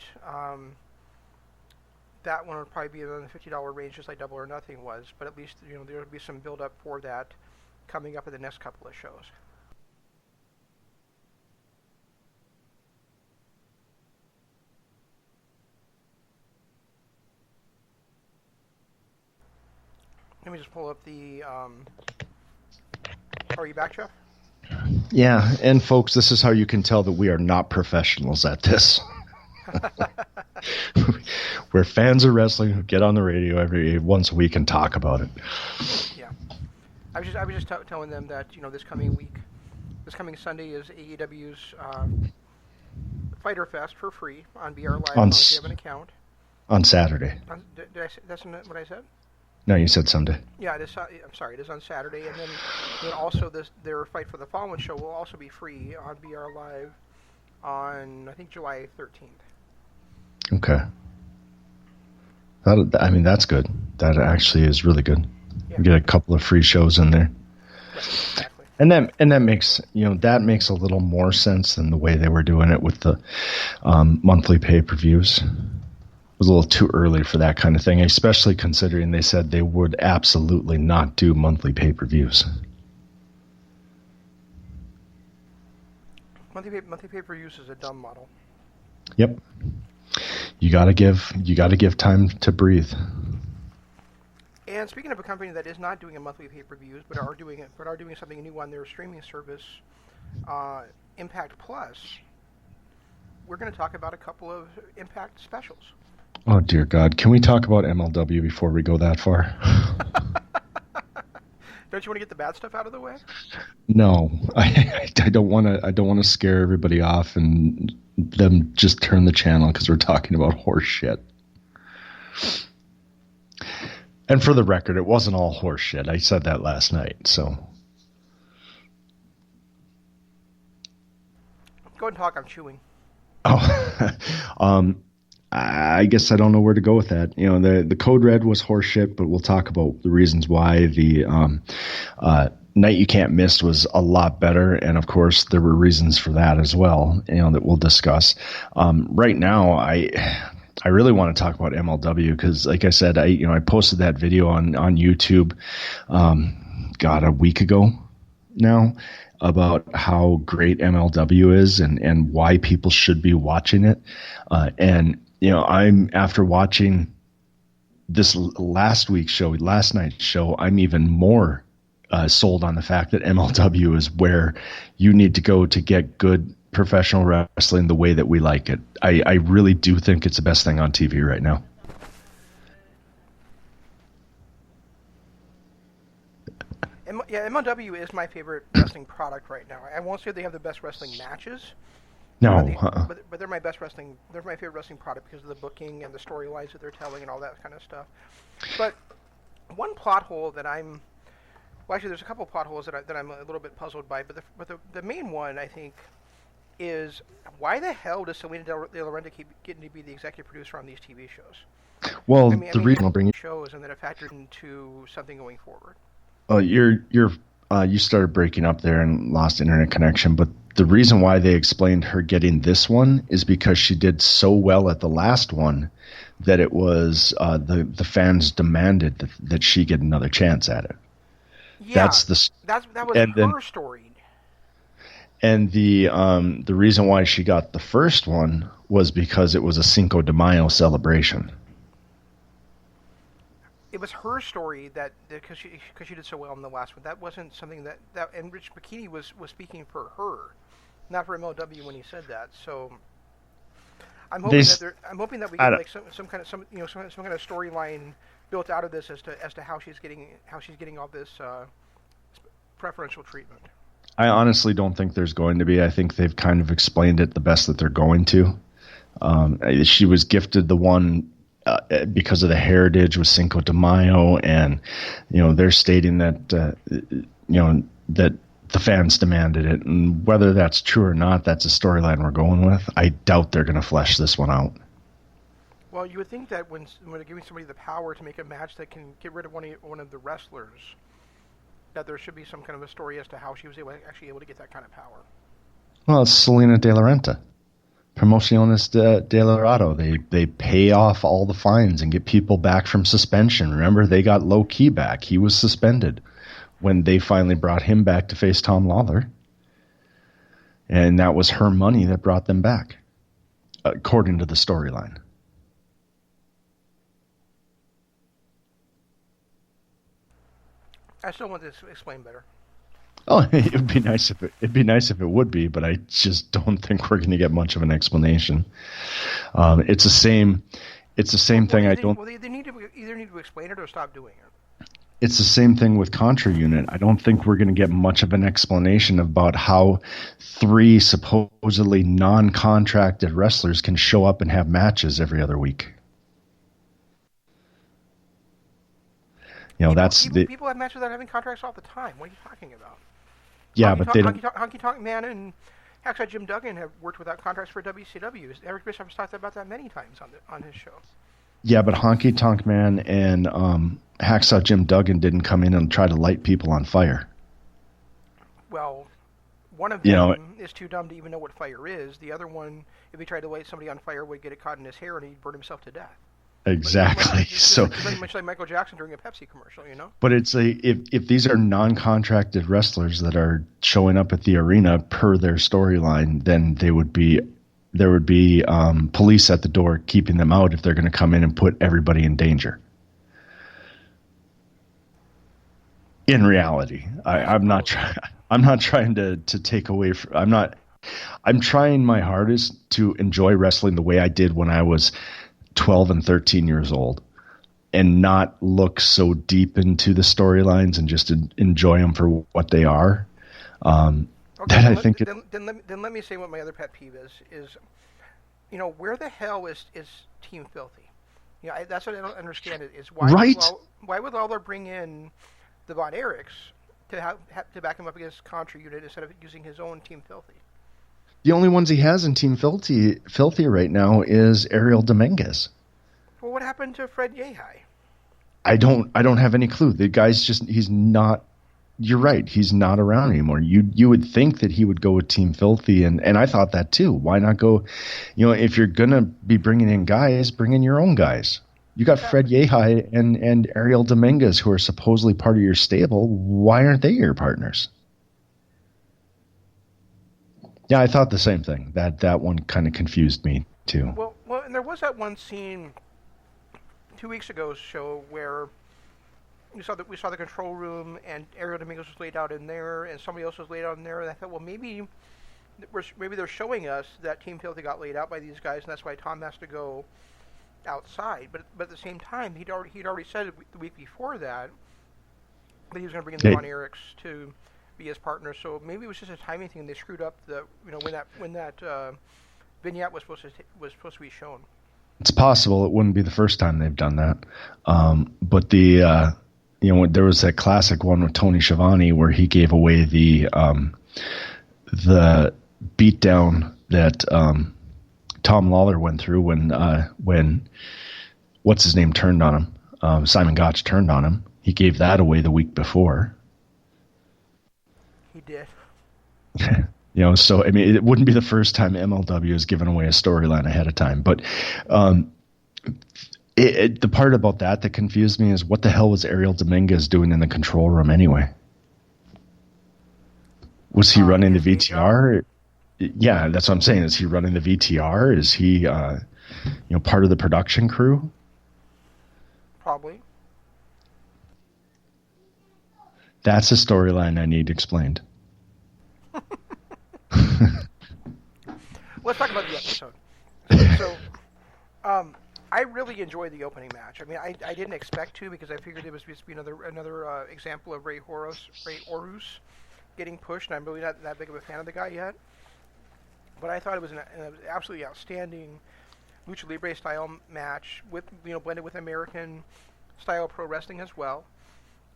that one would probably be in the $50 range, just like Double or Nothing was. But at least there will be some build up for that coming up in the next couple of shows. Let me just pull up the. Are you back, Jeff? Yeah, and folks, this is how you can tell that we are not professionals at this. We're fans of wrestling who get on the radio every once a week and talk about it. Yeah, I was just telling them that this coming Sunday is AEW's Fyter Fest for free on BR Live if you have an account. On Saturday. Did I say, that's not what I said? No, you said Sunday. Yeah, I'm sorry. It is on Saturday, and then also their Fight for the Fallen show will also be free on BR Live on I think July 13th. Okay. That's good. That actually is really good. Yeah. You get a couple of free shows in there. Right, exactly. And that makes a little more sense than the way they were doing it with the monthly pay-per-views. It was a little too early for that kind of thing, especially considering they said they would absolutely not do monthly pay-per-views. Monthly pay-per-views is a dumb model. Yep. You gotta give time to breathe. And speaking of a company that is not doing a monthly pay-per-views, but are doing something new on their streaming service, Impact Plus, we're going to talk about a couple of Impact specials. Oh dear God! Can we talk about MLW before we go that far? Don't you want to get the bad stuff out of the way? No, I don't want to. I don't want to scare everybody off and them just turn the channel because we're talking about horse shit. And for the record, it wasn't all horse shit. I said that last night. So Go ahead and talk. I'm chewing. Oh, I guess I don't know where to go with that. The Code Red was horseshit, but we'll talk about the reasons why. The Night You Can't Miss was a lot better, and of course there were reasons for that as well. That we'll discuss. Right now, I really want to talk about MLW because, like I said, I posted that video on YouTube, a week ago now, about how great MLW is and why people should be watching it. I'm after watching this last night's show, I'm even more sold on the fact that MLW is where you need to go to get good professional wrestling the way that we like it. I really do think it's the best thing on TV right now. MLW is my favorite wrestling product right now. I won't say they have the best wrestling matches. No, but they're my best wrestling. They're my favorite wrestling product because of the booking and the storylines that they're telling and all that kind of stuff. But one plot hole that actually, there's a couple plot holes that I'm a little bit puzzled by. But the main one, I think, is why the hell does Selena De La Renta keep getting to be the executive producer on these TV shows? Well, the reason I'll bring shows and then it factored into something going forward. Oh, you started breaking up there and lost internet connection, but the reason why they explained her getting this one is because she did so well at the last one that it was the fans demanded that she get another chance at it. Yeah, that was her story. And the reason why she got the first one was because it was a Cinco de Mayo celebration. It was her story because she did so well in the last one. That wasn't something that and Rich Bikini was speaking for her, not for MLW when he said that. So I'm hoping that we get like some kind of storyline built out of this as to how she's getting all this preferential treatment. I honestly don't think there's going to be. I think they've kind of explained it the best that they're going to. She was gifted the one because of the heritage with Cinco de Mayo, and they're stating that that the fans demanded it, and whether that's true or not, that's a storyline we're going with. I doubt they're going to flesh this one out. Well, you would think that when they're giving somebody the power to make a match that can get rid of one of the wrestlers, that there should be some kind of a story as to how she was actually able to get that kind of power. Well, it's Selena De La Renta. Promociones de Laredo. They pay off all the fines and get people back from suspension. Remember, they got Low Ki back. He was suspended when they finally brought him back to face Tom Lawler. And that was her money that brought them back, according to the storyline. I still want this explained better. Oh, it'd be nice if it would be, but I just don't think we're going to get much of an explanation. It's the same thing. They either need to explain it or stop doing it. It's the same thing with Contra Unit. I don't think we're going to get much of an explanation about how 3 supposedly non-contracted wrestlers can show up and have matches every other week. People have matches without having contracts all the time. What are you talking about? Yeah, but they don't. Honky Tonk Man and Hacksaw Jim Duggan have worked without contracts for WCW. Eric Bischoff's talked about that many times on his show. Yeah, but Honky Tonk Man and Hacksaw Jim Duggan didn't come in and try to light people on fire. Well, one of them is too dumb to even know what fire is. The other one, if he tried to light somebody on fire, would get it caught in his hair and he'd burn himself to death. Exactly. So much like Michael Jackson during a Pepsi commercial, But it's if these are non-contracted wrestlers that are showing up at the arena per their storyline, then there would be police at the door keeping them out if they're going to come in and put everybody in danger. In reality, I'm not trying to take away from. I'm trying my hardest to enjoy wrestling the way I did when I was 12 and 13 years old, and not look so deep into the storylines and just enjoy them for what they are. Then let me say what my other pet peeve is where the hell is Team Filthy? That's what I don't understand. Is why would Lawler bring in the Von Erichs to have to back him up against Contra Unit instead of using his own Team Filthy? The only ones he has in Team Filthy right now is Ariel Dominguez. Well, what happened to Fred Yehai? I don't have any clue. The guy's he's not. You're right. He's not around anymore. You would think that he would go with Team Filthy, and I thought that too. Why not go? If you're gonna be bringing in guys, bring in your own guys. You got Fred Yehai and Ariel Dominguez, who are supposedly part of your stable. Why aren't they your partners? Yeah, I thought the same thing. That one kind of confused me too. Well, and there was that one scene 2 weeks ago's show where we saw the control room and Ariel Dominguez was laid out in there and somebody else was laid out in there, and I thought, well, maybe they're showing us that Team Filthy got laid out by these guys, and that's why Tom has to go outside. But at the same time, he'd already said the week before that he was going to bring in the Von Erichs to be his partner. So maybe it was just a timing thing. They screwed up when that vignette was supposed to be shown. It's possible. It wouldn't be the first time they've done that. But there was that classic one with Tony Schiavone where he gave away the beatdown that Tom Lawler went through when what's his name turned on him. Simon Gotch turned on him. He gave that away the week before. He did. So I mean, it wouldn't be the first time MLW has given away a storyline ahead of time. But the part about that confused me is what the hell was Ariel Dominguez doing in the control room anyway? Was he running the VTR? Yeah, that's what I'm saying. Is he running the VTR? Is he, part of the production crew? Probably. That's a storyline I need explained. Let's talk about the episode. So, I really enjoyed the opening match. I mean, I didn't expect to because I figured it was supposed to be another example of Rey Horus getting pushed, and I'm really not that big of a fan of the guy yet. But I thought it was an absolutely outstanding lucha libre style match with blended with American style pro wrestling as well.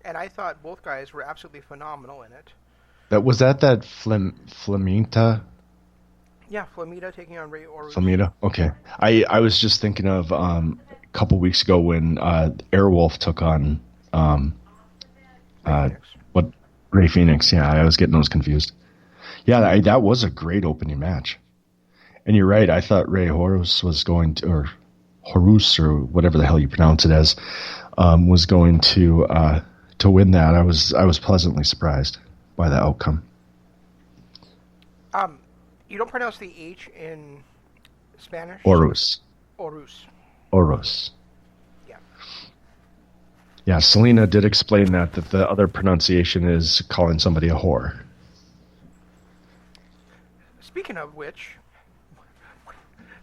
And I thought both guys were absolutely phenomenal in it. Was that Flamita? Yeah, Flamita taking on Rey Horus. Flamita? Okay. I was just thinking of a couple weeks ago when Airwolf took on Rey Fenix. Yeah, I was getting those confused. Yeah, that was a great opening match. And you're right, I thought Rey Horus was going to, or Horus, or whatever the hell you pronounce it as, was going to win that. I was pleasantly surprised by the outcome. You don't pronounce the H in Spanish? Horus. Yeah. Yeah, Selena did explain that the other pronunciation is calling somebody a whore. Speaking of which,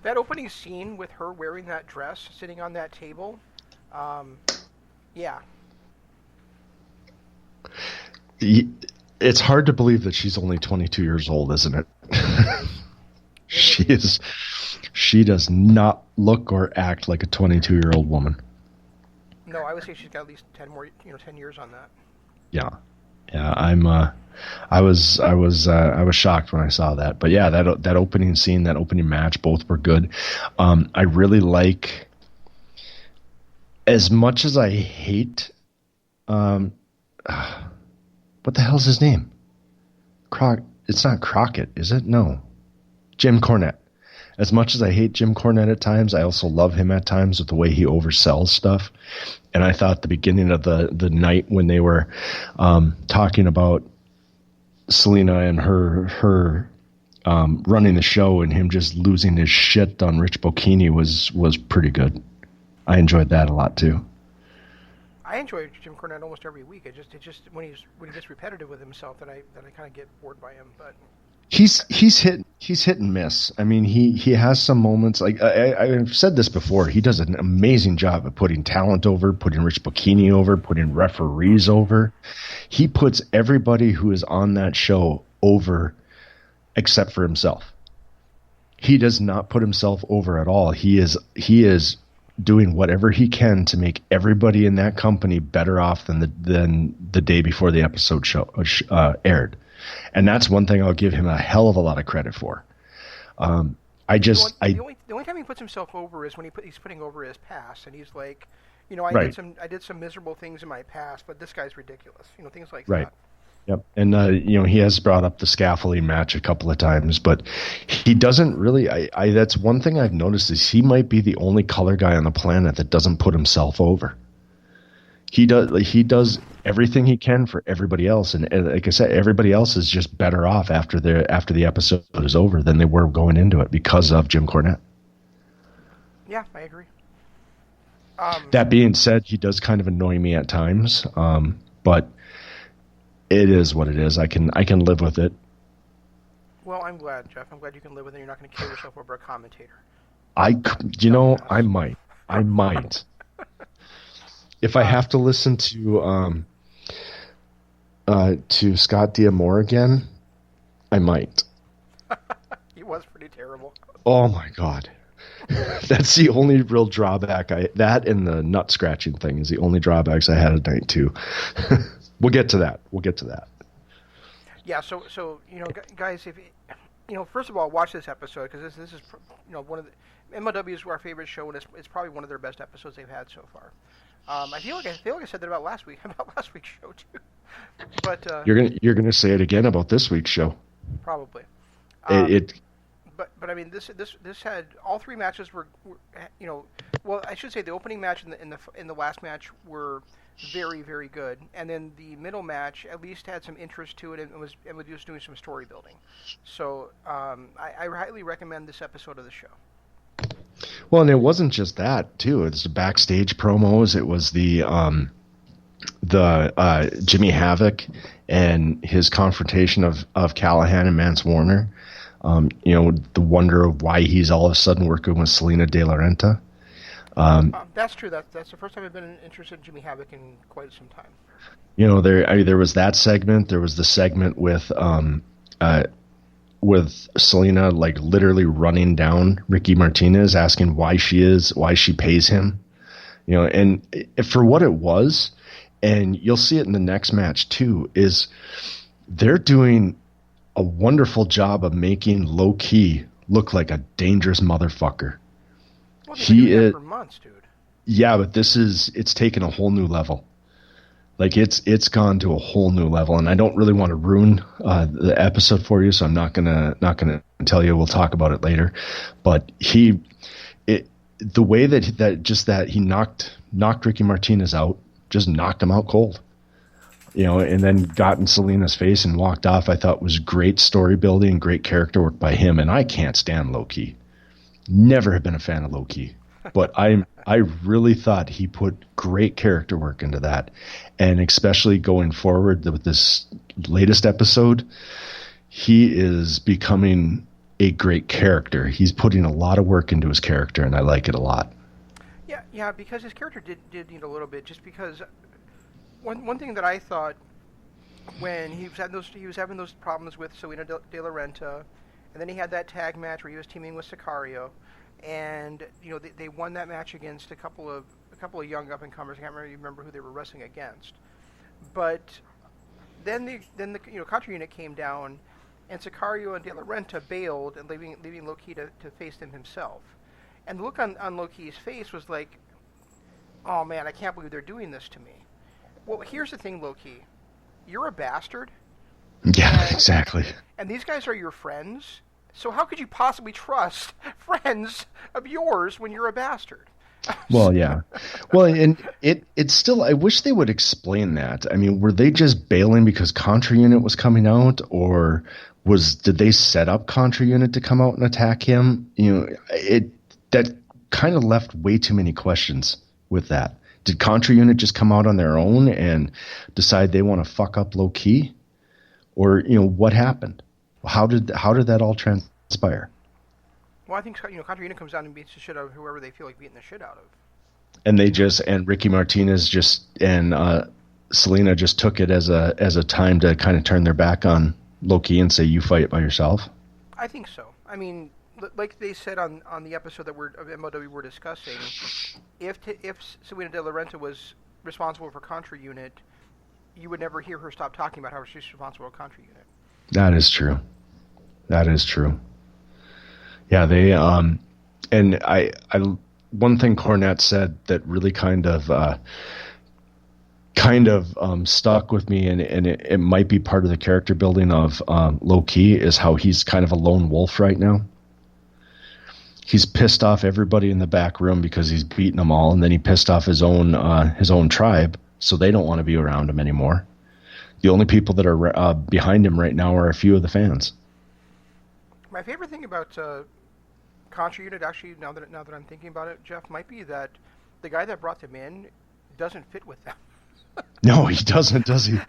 that opening scene with her wearing that dress, sitting on that table, yeah. It's hard to believe that she's only 22 years old, isn't it? She does not look or act like a 22-year-old woman. No, I would say she's got at least 10 years on that. Yeah. I was shocked when I saw that. But yeah, that opening scene, that opening match, both were good. I really like, as much as I hate, what the hell's his name? It's not Crockett, is it? No. Jim Cornette. As much as I hate Jim Cornette at times, I also love him at times with the way he oversells stuff. And I thought the beginning of the night when they were talking about Selena and her running the show and him just losing his shit on Rich Bocchini was pretty good. I enjoyed that a lot too. I enjoy Jim Cornette almost every week. It just when he gets repetitive with himself that I kind of get bored by him. But he's hit and miss. I mean, he has some moments. Like I've said this before, he does an amazing job of putting talent over, putting Rich Bocchini over, putting referees over. He puts everybody who is on that show over, except for himself. He does not put himself over at all. He is doing whatever he can to make everybody in that company better off than the day before the episode aired. And that's one thing I'll give him a hell of a lot of credit for. I The just only, I the only the only time he puts himself over is when he's putting over his past, and he's like, right. I did some miserable things in my past, but this guy's ridiculous. Things like Right. that. Yep. And he has brought up the scaffolding match a couple of times, but he doesn't really. I that's one thing I've noticed is he might be the only color guy on the planet that doesn't put himself over. He does everything he can for everybody else, and like I said, everybody else is just better off after the episode is over than they were going into it because of Jim Cornette. Yeah, I agree. That being said, he does kind of annoy me at times, but it is what it is. I can live with it. Well, I'm glad, Jeff. I'm glad you can live with it. You're not going to kill yourself over a commentator. I might. If I have to listen to Scott D'Amore again, I might. He was pretty terrible. Oh my god. That's the only real drawback. That and the nut scratching thing is the only drawbacks I had tonight too. We'll get to that. Yeah. So guys, if first of all, watch this episode because this is one of the MLW is our favorite show, and it's probably one of their best episodes they've had so far. I feel like I said that about last week's show too. But You're gonna say it again about this week's show. probably. But I mean this had all three matches were well, I should say the opening match and the last match were very, very good, and then the middle match at least had some interest to it and was just doing some story building. So I highly recommend this episode of the show. Well, and it wasn't just that too. It's the backstage promos. It was the Jimmy Havoc and his confrontation of Callahan and Mance Warner. The wonder of why he's all of a sudden working with Selena De La Renta. That's true. That's the first time I've been interested in Jimmy Havoc in quite some time. There was that segment. There was the segment with Selena like literally running down Ricky Martinez, asking why she pays him. And for what it was, and you'll see it in the next match too, is they're doing a wonderful job of making Low Ki look like a dangerous motherfucker. Well, they've been doing that for months, dude. Yeah, but it's taken a whole new level. Like it's gone to a whole new level, and I don't really want to ruin the episode for you, so I'm not gonna tell you. We'll talk about it later. But the way that he knocked Ricky Martinez out, just knocked him out cold. And then got in Selena's face and walked off. I thought was great story building, great character work by him, and I can't stand Low Ki. Never have been a fan of Low Ki, but I really thought he put great character work into that, and especially going forward with this latest episode, he is becoming a great character. He's putting a lot of work into his character, and I like it a lot. Yeah, because his character did need a little bit, just because one thing that I thought when he was having those problems with Selena De La Renta, and then he had that tag match where he was teaming with Sicario, and they won that match against a couple of young up and comers. I can't remember who they were wrestling against, but then the Contra unit came down, and Sicario and De La Renta bailed and leaving Low Ki to face them himself. And the look on Low Ki's face was like, oh man, I can't believe they're doing this to me. Well, here's the thing, Low Ki. You're a bastard. Yeah, exactly. And these guys are your friends. So how could you possibly trust friends of yours when you're a bastard? Well, yeah. Well, and it's still, I wish they would explain that. I mean, were they just bailing because Contra Unit was coming out, or did they set up Contra Unit to come out and attack him? That kind of left way too many questions with that. Did Contra Unit just come out on their own and decide they want to fuck up Low Ki? Or, what happened? How did that all transpire? Well, I think Contra Unit comes down and beats the shit out of whoever they feel like beating the shit out of. And Ricky Martinez and Selena just took it as a time to kind of turn their back on Low Ki and say, you fight it by yourself? I think so. I mean, like they said on the episode of MLW we're discussing, if Selena De La Renta was responsible for Contra Unit, you would never hear her stop talking about how she's responsible for Contra Unit. That is true. Yeah, and one thing Cornette said that really kind of stuck with me, and it might be part of the character building of Low Key, is how he's kind of a lone wolf right now. He's pissed off everybody in the back room because he's beaten them all, and then he pissed off his own tribe, so they don't want to be around him anymore. The only people that are behind him right now are a few of the fans. My favorite thing about Contra Unit, actually, now that I'm thinking about it, Jeff, might be that the guy that brought them in doesn't fit with them. No, he doesn't, does he?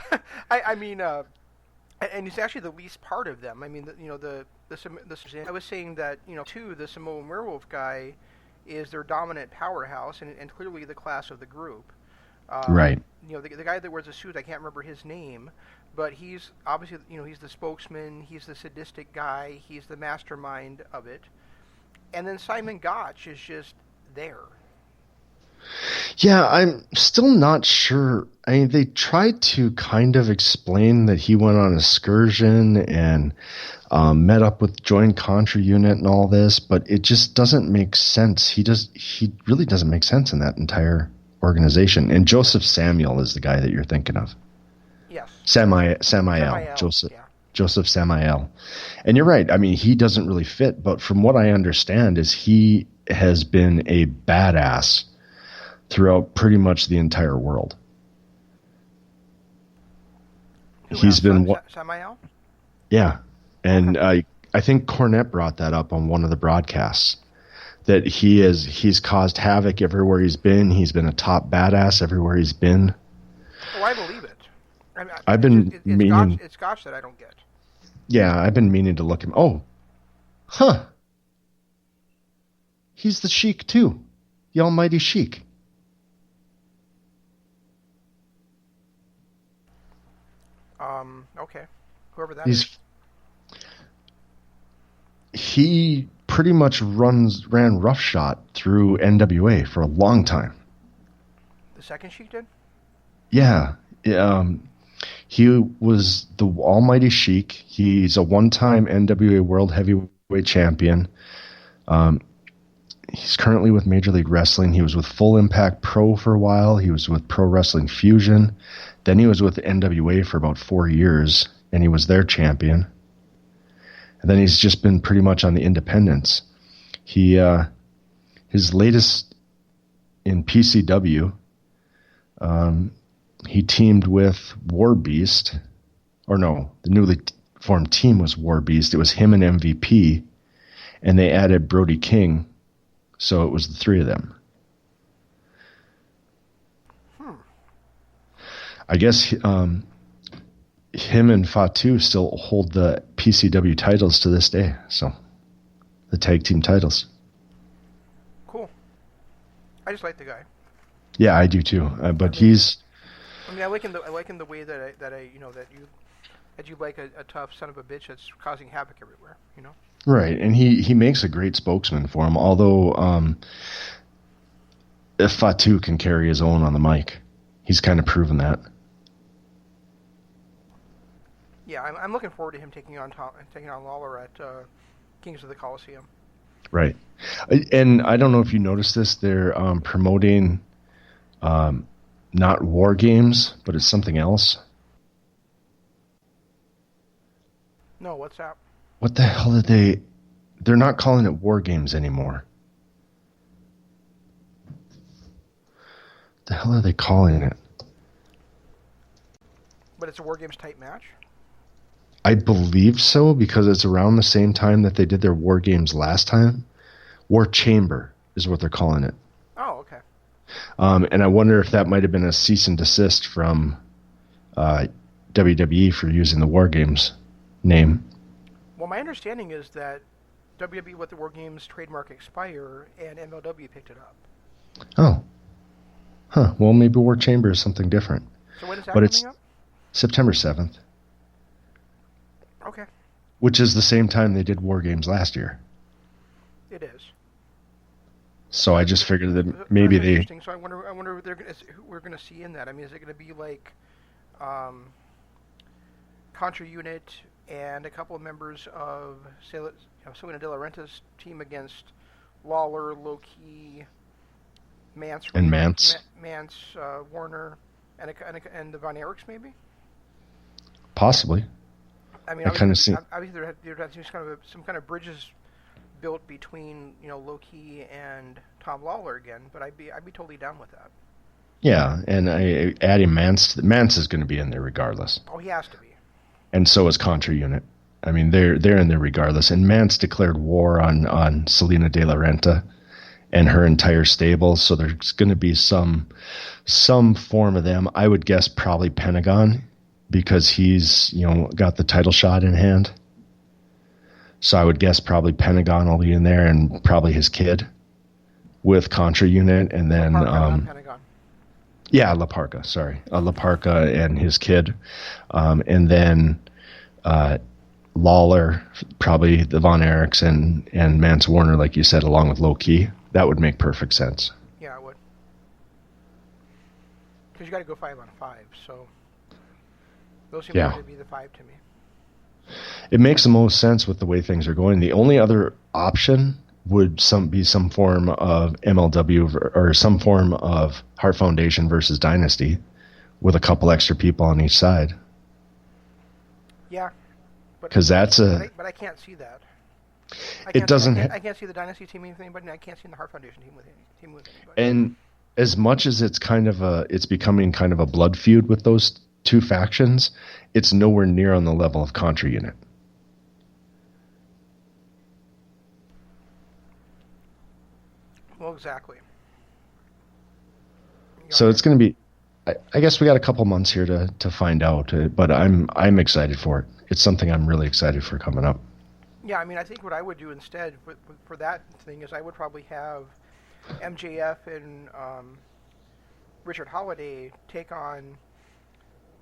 I mean, and he's actually the least part of them. I mean, I was saying that, too, the Samoan Werewolf guy is their dominant powerhouse and clearly the class of the group. Right. The guy that wears a suit, I can't remember his name, but he's obviously, he's the spokesman, he's the sadistic guy, he's the mastermind of it. And then Simon Gotch is just there. Yeah, I'm still not sure. I mean, they tried to kind of explain that he went on an excursion and met up with Joint Contra Unit and all this, but it just doesn't make sense. He really doesn't make sense in that entire organization. And Joseph Samuel is the guy that you're thinking of. Yes. Samael. Joseph Samael. And you're right. I mean, he doesn't really fit, but from what I understand is he has been a badass throughout pretty much the entire world. He's been Samael? Yeah. And Okay. I think Cornette brought that up on one of the broadcasts, that he's caused havoc everywhere he's been. He's been a top badass everywhere he's been. Oh, I believe it. I mean, I've been meaning... It's Gotch that I don't get. Yeah, I've been meaning to look him... Oh. Huh. He's the Sheik, too. The almighty Sheik. Okay. Whoever that is. He pretty much ran roughshod through NWA for a long time. The second Sheik did? Yeah. He was the almighty Sheik. He's a one-time NWA World Heavyweight Champion. He's currently with Major League Wrestling. He was with Full Impact Pro for a while. He was with Pro Wrestling Fusion. Then he was with NWA for about 4 years, and he was their champion. And then he's just been pretty much on the independents. His latest in PCW, he teamed with War Beast. Or no, the newly formed team was War Beast. It was him and MVP, and they added Brody King. So it was the three of them. I guess him and Fatu still hold the PCW titles to this day. So the tag team titles. Cool. I just like the guy. Yeah, I do too. But he's... I mean, I like him the way that you like a tough son of a bitch that's causing havoc everywhere. Right, and he makes a great spokesman for him. Although if Fatu can carry his own on the mic, he's kind of proven that. Yeah, I'm looking forward to him taking on Lawler at Kings of the Coliseum. Right, and I don't know if you noticed this. They're promoting not War Games, but it's something else. No, what's that? What the hell did they... They're not calling it War Games anymore. The hell are they calling it? But it's a War Games type match? I believe so, because it's around the same time that they did their War Games last time. War Chamber is what they're calling it. Oh, okay. And I wonder if that might have been a cease and desist from WWE for using the War Games name. Well, my understanding is that WWE let the War Games trademark expire, and MLW picked it up. Oh. Huh. Well, maybe War Chamber is something different. So when is that But coming it's up? September 7th. Okay. Which is the same time they did War Games last year. It is. So I just figured that maybe That's they... interesting. So I wonder who we're gonna see in that. I mean, is it gonna be like Contra Unit and a couple of members of have Selena De La Renta's team against Lawler, Low-Key, Mance, And Mance. Warner, and the Von Erichs maybe. Possibly. I mean, I kind of see. obviously there had to be some kind of bridges built between Low-Key and Tom Lawler again, but I'd be totally down with that. Yeah, and adding Mance. Mance is going to be in there regardless, Oh, he has to be. and so is Contra Unit. I mean, they're in there regardless. And Mance declared war on Selena De La Renta and her entire stable, so there's going to be some form of them. I would guess probably Pentagon, because he's got the title shot in hand. So I would guess probably Pentagon will be in there, and probably his kid with Contra Unit, and then Pentagon. yeah, La Parka. Sorry, La Parka and his kid, and then Lawler, probably the Von Erichs and Mance Warner, like you said, along with Low-Key. That would make perfect sense. Yeah, I would. Because you got to go 5 on 5, so those seem Yeah. to be the 5 to me. It makes the most sense with the way things are going. The only other option would be some form of MLW or some form of Heart Foundation versus Dynasty with a couple extra people on each side. Yeah, but Because that's but I can't see that. It doesn't I can't see the Dynasty teaming with anybody, and I can't see the Heart Foundation team with anybody. and as much as it's it's becoming kind of a blood feud with those two factions, it's nowhere near on the level of Contra Unit. Well, exactly. So it's going to be. I guess we got a couple months here to find out, but I'm excited for it. It's something I'm really excited for coming up. Yeah, I mean, I think what I would do instead for that thing is I would probably have MJF and Richard Holiday take on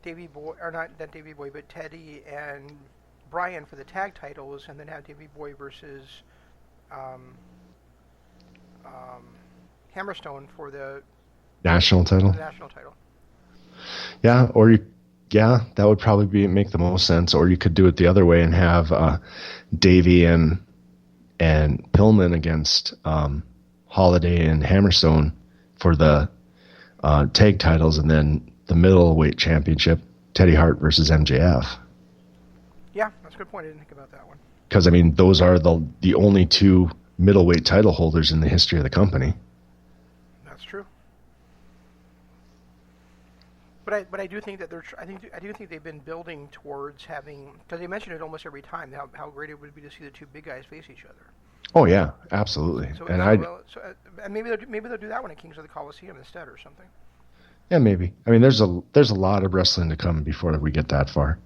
Davey Boy, or not Davey Boy, but Teddy and Bryan for the tag titles, and then have Davey Boy versus Hammerstone for the National title. national title. Yeah, that would probably make the most sense. Or you could do it the other way and have Davey and Pillman against Holiday and Hammerstone for the tag titles, and then the middleweight championship, Teddy Hart versus MJF. Yeah, that's a good point. I didn't think about that one. Because I mean, those are the only two middleweight title holders in the history of the company. That's true. But I do think that I do think they've been building towards having, because they mention it almost every time, how great it would be to see the two big guys face each other. Oh yeah, absolutely. So, And and maybe they'll do that one at Kings of the Coliseum instead or something. yeah, maybe. I mean, there's a lot of wrestling to come before we get that far.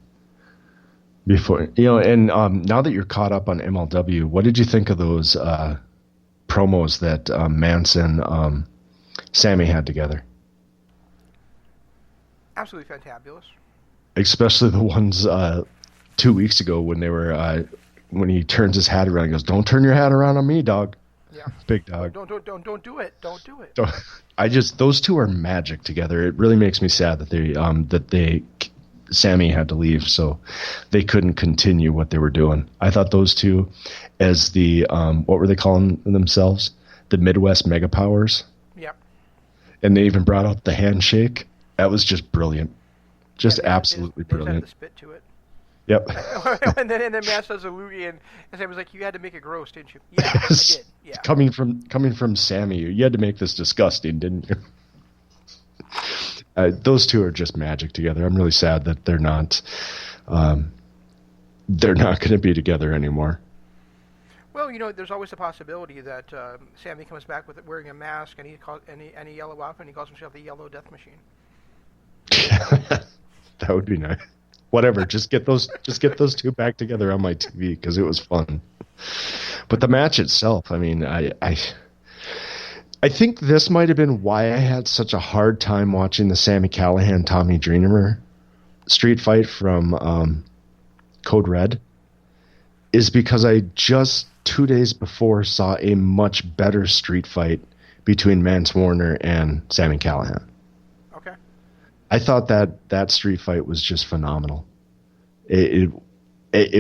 And now that you're caught up on MLW, what did you think of those promos that Mance and Sammy had together? Absolutely fantabulous. Especially the ones 2 weeks ago when they were when he turns his hat around and goes, "Don't turn your hat around on me, dog." Yeah. Big dog. Don't do it. Don't do it. Those two are magic together. It really makes me sad that Sammy had to leave, so they couldn't continue what they were doing. I thought those two, as the what were they calling themselves? The Midwest Mega Powers. Yep. And they even brought out the handshake. That was just brilliant. Just Yeah, absolutely they just brilliant. had to spit to it. Yep. and then Matt does a loogie, and Sam was like, "You had to make it gross, didn't you?" Yeah, I did. Yeah. Coming from Sammy, you had to make this disgusting, didn't you? Those two are just magic together. I'm really sad that they're not going to be together anymore. Well, there's always a possibility that Sammy comes back with wearing a mask, and he yellow out, and he calls himself the Yellow Death Machine. That would be nice. Whatever, just get those two back together on my TV because it was fun. But the match itself, I mean, I think this might have been why I had such a hard time watching the Sami Callihan Tommy Dreamer street fight from Code Red, is because I just 2 days before saw a much better street fight between Mance Warner and Sami Callihan. Okay. I thought that street fight was just phenomenal. It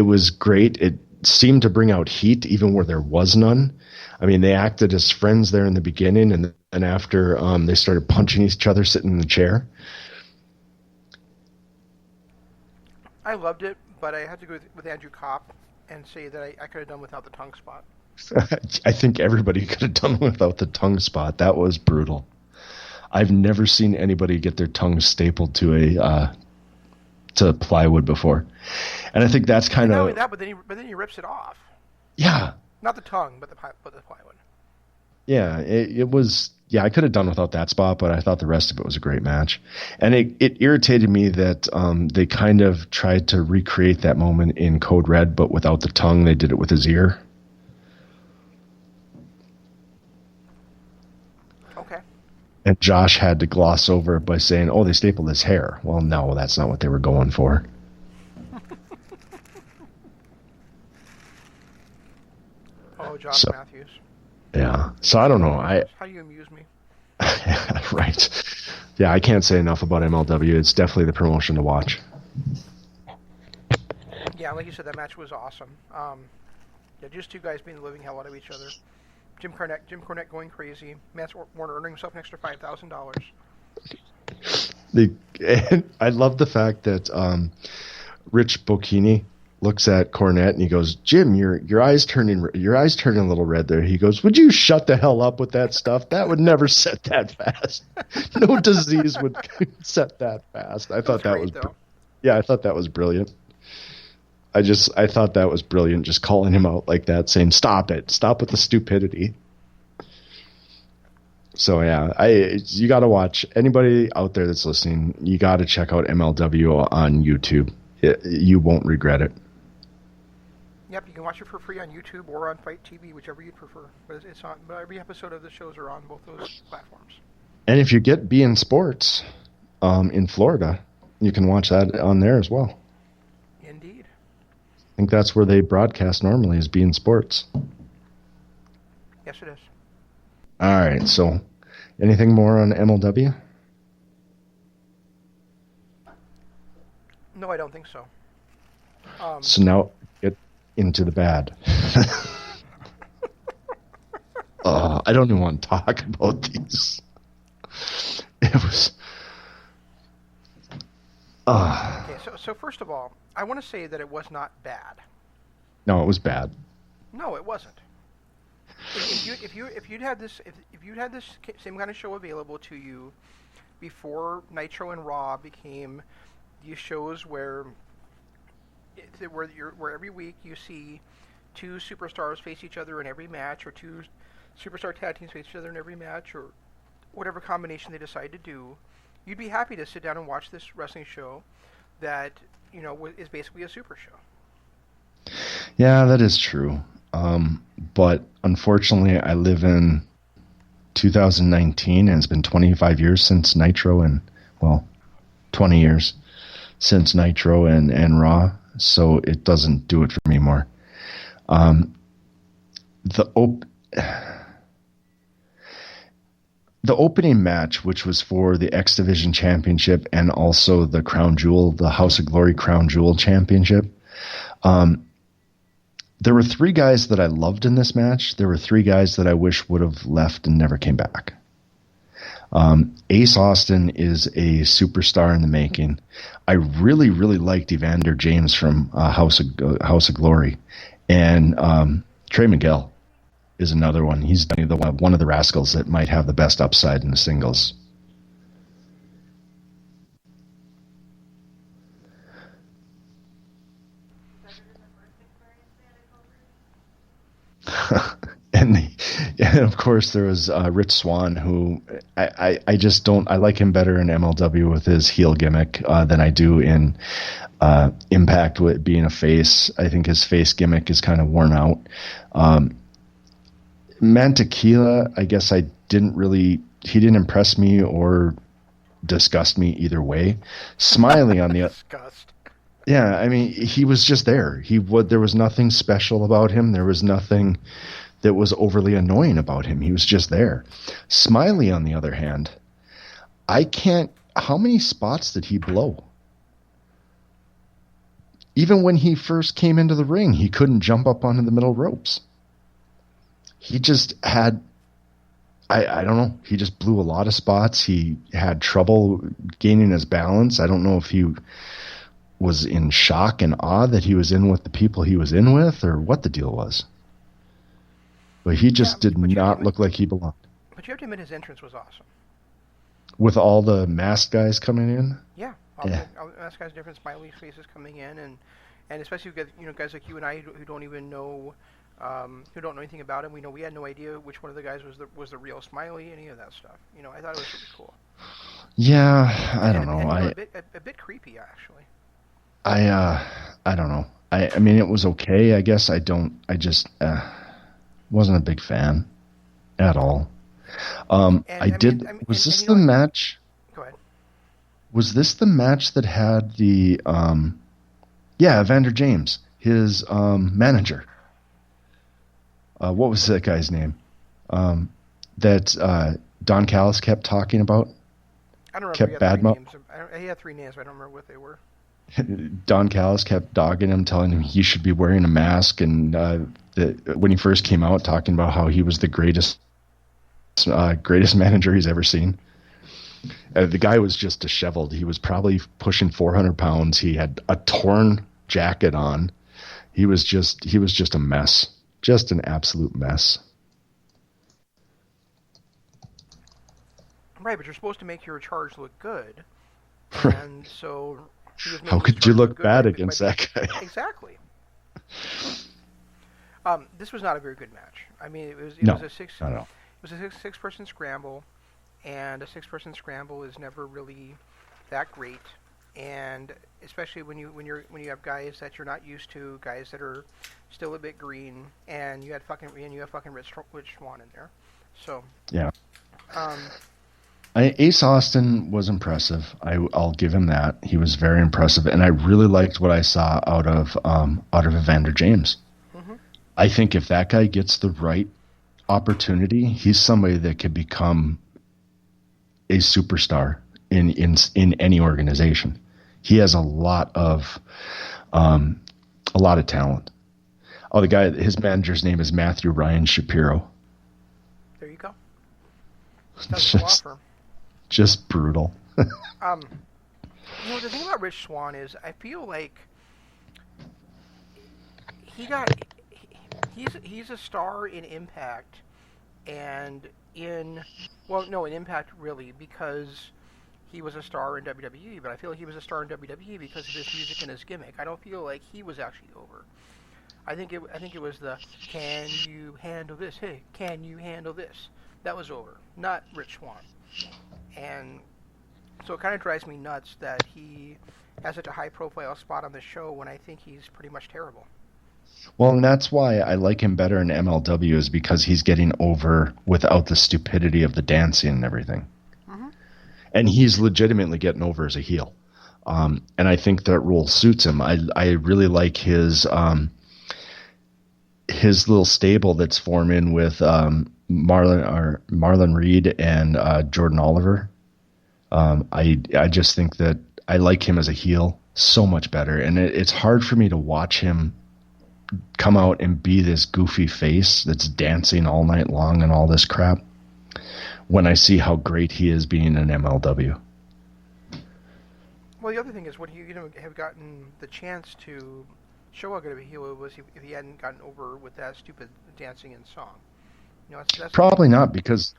was great. seemed to bring out heat even where there was none. I mean, they acted as friends there in the beginning, and after they started punching each other sitting in the chair. I loved it, but I had to go with Andrew Kopp and say that I could have done without the tongue spot. I think everybody could have done without the tongue spot. That was brutal. I've never seen anybody get their tongue stapled to plywood before, and I think that's kind of. Not only that, but then he rips it off. Yeah. Not the tongue, but the plywood. Yeah, it was. Yeah, I could have done without that spot, but I thought the rest of it was a great match, and it irritated me that they kind of tried to recreate that moment in Code Red, but without the tongue. They did it with his ear. Okay. And Josh had to gloss over it by saying, "Oh, they stapled his hair." Well, no, that's not what they were going for. Oh, Josh Matthews. Yeah. So I don't know. How do you amuse me? Right. Yeah, I can't say enough about MLW. It's definitely the promotion to watch. Yeah, like you said, that match was awesome. Yeah, just two guys being the living hell out of each other. Jim Cornette going crazy. Matt Warner earning himself an extra $5,000. I love the fact that Rich Bocchini looks at Cornette and he goes, "Jim, your eyes turning a little red there." He goes, "Would you shut the hell up with that stuff? That would never set that fast. No disease would set that fast." I thought that was yeah, I thought that was brilliant. I thought that was brilliant, just calling him out like that, saying, "Stop it! Stop with the stupidity." So yeah, you got to watch. Anybody out there that's listening, you got to check out MLW on YouTube. You won't regret it. Yep, you can watch it for free on YouTube or on Fight TV, whichever you'd prefer. But it's on. But every episode of the shows are on both those platforms. And if you get beIN Sports in Florida, you can watch that on there as well. Indeed. I think that's where they broadcast normally, is beIN Sports. Yes, it is. All right. So, anything more on MLW? No, I don't think so. So now get into the bad. I don't even want to talk about these. It was. Okay, so first of all, I want to say that it was not bad. No, it was bad. No, it wasn't. If you'd had this same kind of show available to you before Nitro and Raw became these shows where every week you see two superstars face each other in every match, or two superstar tag teams face each other in every match, or whatever combination they decide to do, you'd be happy to sit down and watch this wrestling show that, you know, is basically a super show. Yeah, that is true. But unfortunately, I live in 2019, and it's been 25 years since Nitro, and, well, 20 years since Nitro and Raw, so it doesn't do it for me more. The opening match, which was for the X Division Championship and also the Crown Jewel, the House of Glory Crown Jewel Championship, there were three guys that I loved in this match. There were three guys that I wish would have left and never came back. Ace Austin is a superstar in the making. I really, really liked Evander James from House of Glory. And Trey Miguel is another one. He's one of the rascals that might have the best upside in the singles. and of course there was Rich Swann, who I just don't. I like him better in MLW with his heel gimmick than I do in Impact with being a face. I think his face gimmick is kind of worn out. Mantequilla, I guess he didn't impress me or disgust me either way. Smiley on the disgust. Yeah, I mean, he was just there. There was nothing special about him. There was nothing that was overly annoying about him. He was just there. Smiley, on the other hand, how many spots did he blow? Even when he first came into the ring, he couldn't jump up onto the middle ropes. He just had, I don't know, he just blew a lot of spots. He had trouble gaining his balance. I don't know if he was in shock and awe that he was in with the people he was in with, or what the deal was. But he just did not look like he belonged. But you have to admit his entrance was awesome. With all the masked guys coming in? Yeah. All the masked guys, different smiley faces coming in, and especially guys like you and I who don't even know, who don't know anything about him. We had no idea which one of the guys was the real Smiley, any of that stuff. I thought it was really cool. Yeah, I don't know. A bit creepy, actually. I don't know. I mean, it was okay. I guess I just wasn't a big fan at all. Was this the match? Go ahead. Was this the match that had the Evander James, his manager? What was that guy's name? That Don Callis kept talking about? I don't remember. Kept badmouthing. He had 3 names, but I don't remember what they were. Don Callis kept dogging him, telling him he should be wearing a mask, and when he first came out, talking about how he was the greatest manager he's ever seen. The guy was just disheveled. He was probably pushing 400 pounds. He had a torn jacket on. He was just a mess, just an absolute mess. Right, but you're supposed to make your charge look good, and so. How could you look bad against that guy? Exactly. This was not a very good match. I mean, it was a six-person scramble, and a 6-person scramble is never really that great. And especially when you have guys that you're not used to, guys that are still a bit green, and you have fucking Rich Swann in there. So yeah. Ace Austin was impressive. I'll give him that. He was very impressive, and I really liked what I saw out of Evander James. Mm-hmm. I think if that guy gets the right opportunity, he's somebody that could become a superstar in any organization. He has a lot of talent. Oh, his manager's name is Matthew Ryan Shapiro. There you go. That's an offer. Just brutal. The thing about Rich Swann is I feel like he's a star in Impact, and in Impact really because he was a star in WWE, but I feel like he was a star in WWE because of his music and his gimmick. I don't feel like he was actually over. I think it was the "Can you handle this? Hey, can you handle this?" That was over, not Rich Swann. And so it kind of drives me nuts that he has such a high-profile spot on the show when I think he's pretty much terrible. Well, and that's why I like him better in MLW, is because he's getting over without the stupidity of the dancing and everything. Mm-hmm. And he's legitimately getting over as a heel. And I think that role suits him. I really like his little stable that's forming with Marlon Reed and Jordan Oliver. I just think that I like him as a heel so much better, and it's hard for me to watch him come out and be this goofy face that's dancing all night long and all this crap when I see how great he is being in MLW. Well, the other thing is, would he have gotten the chance to show how good of a heel was if he hadn't gotten over with that stupid dancing and song? That's probably not, because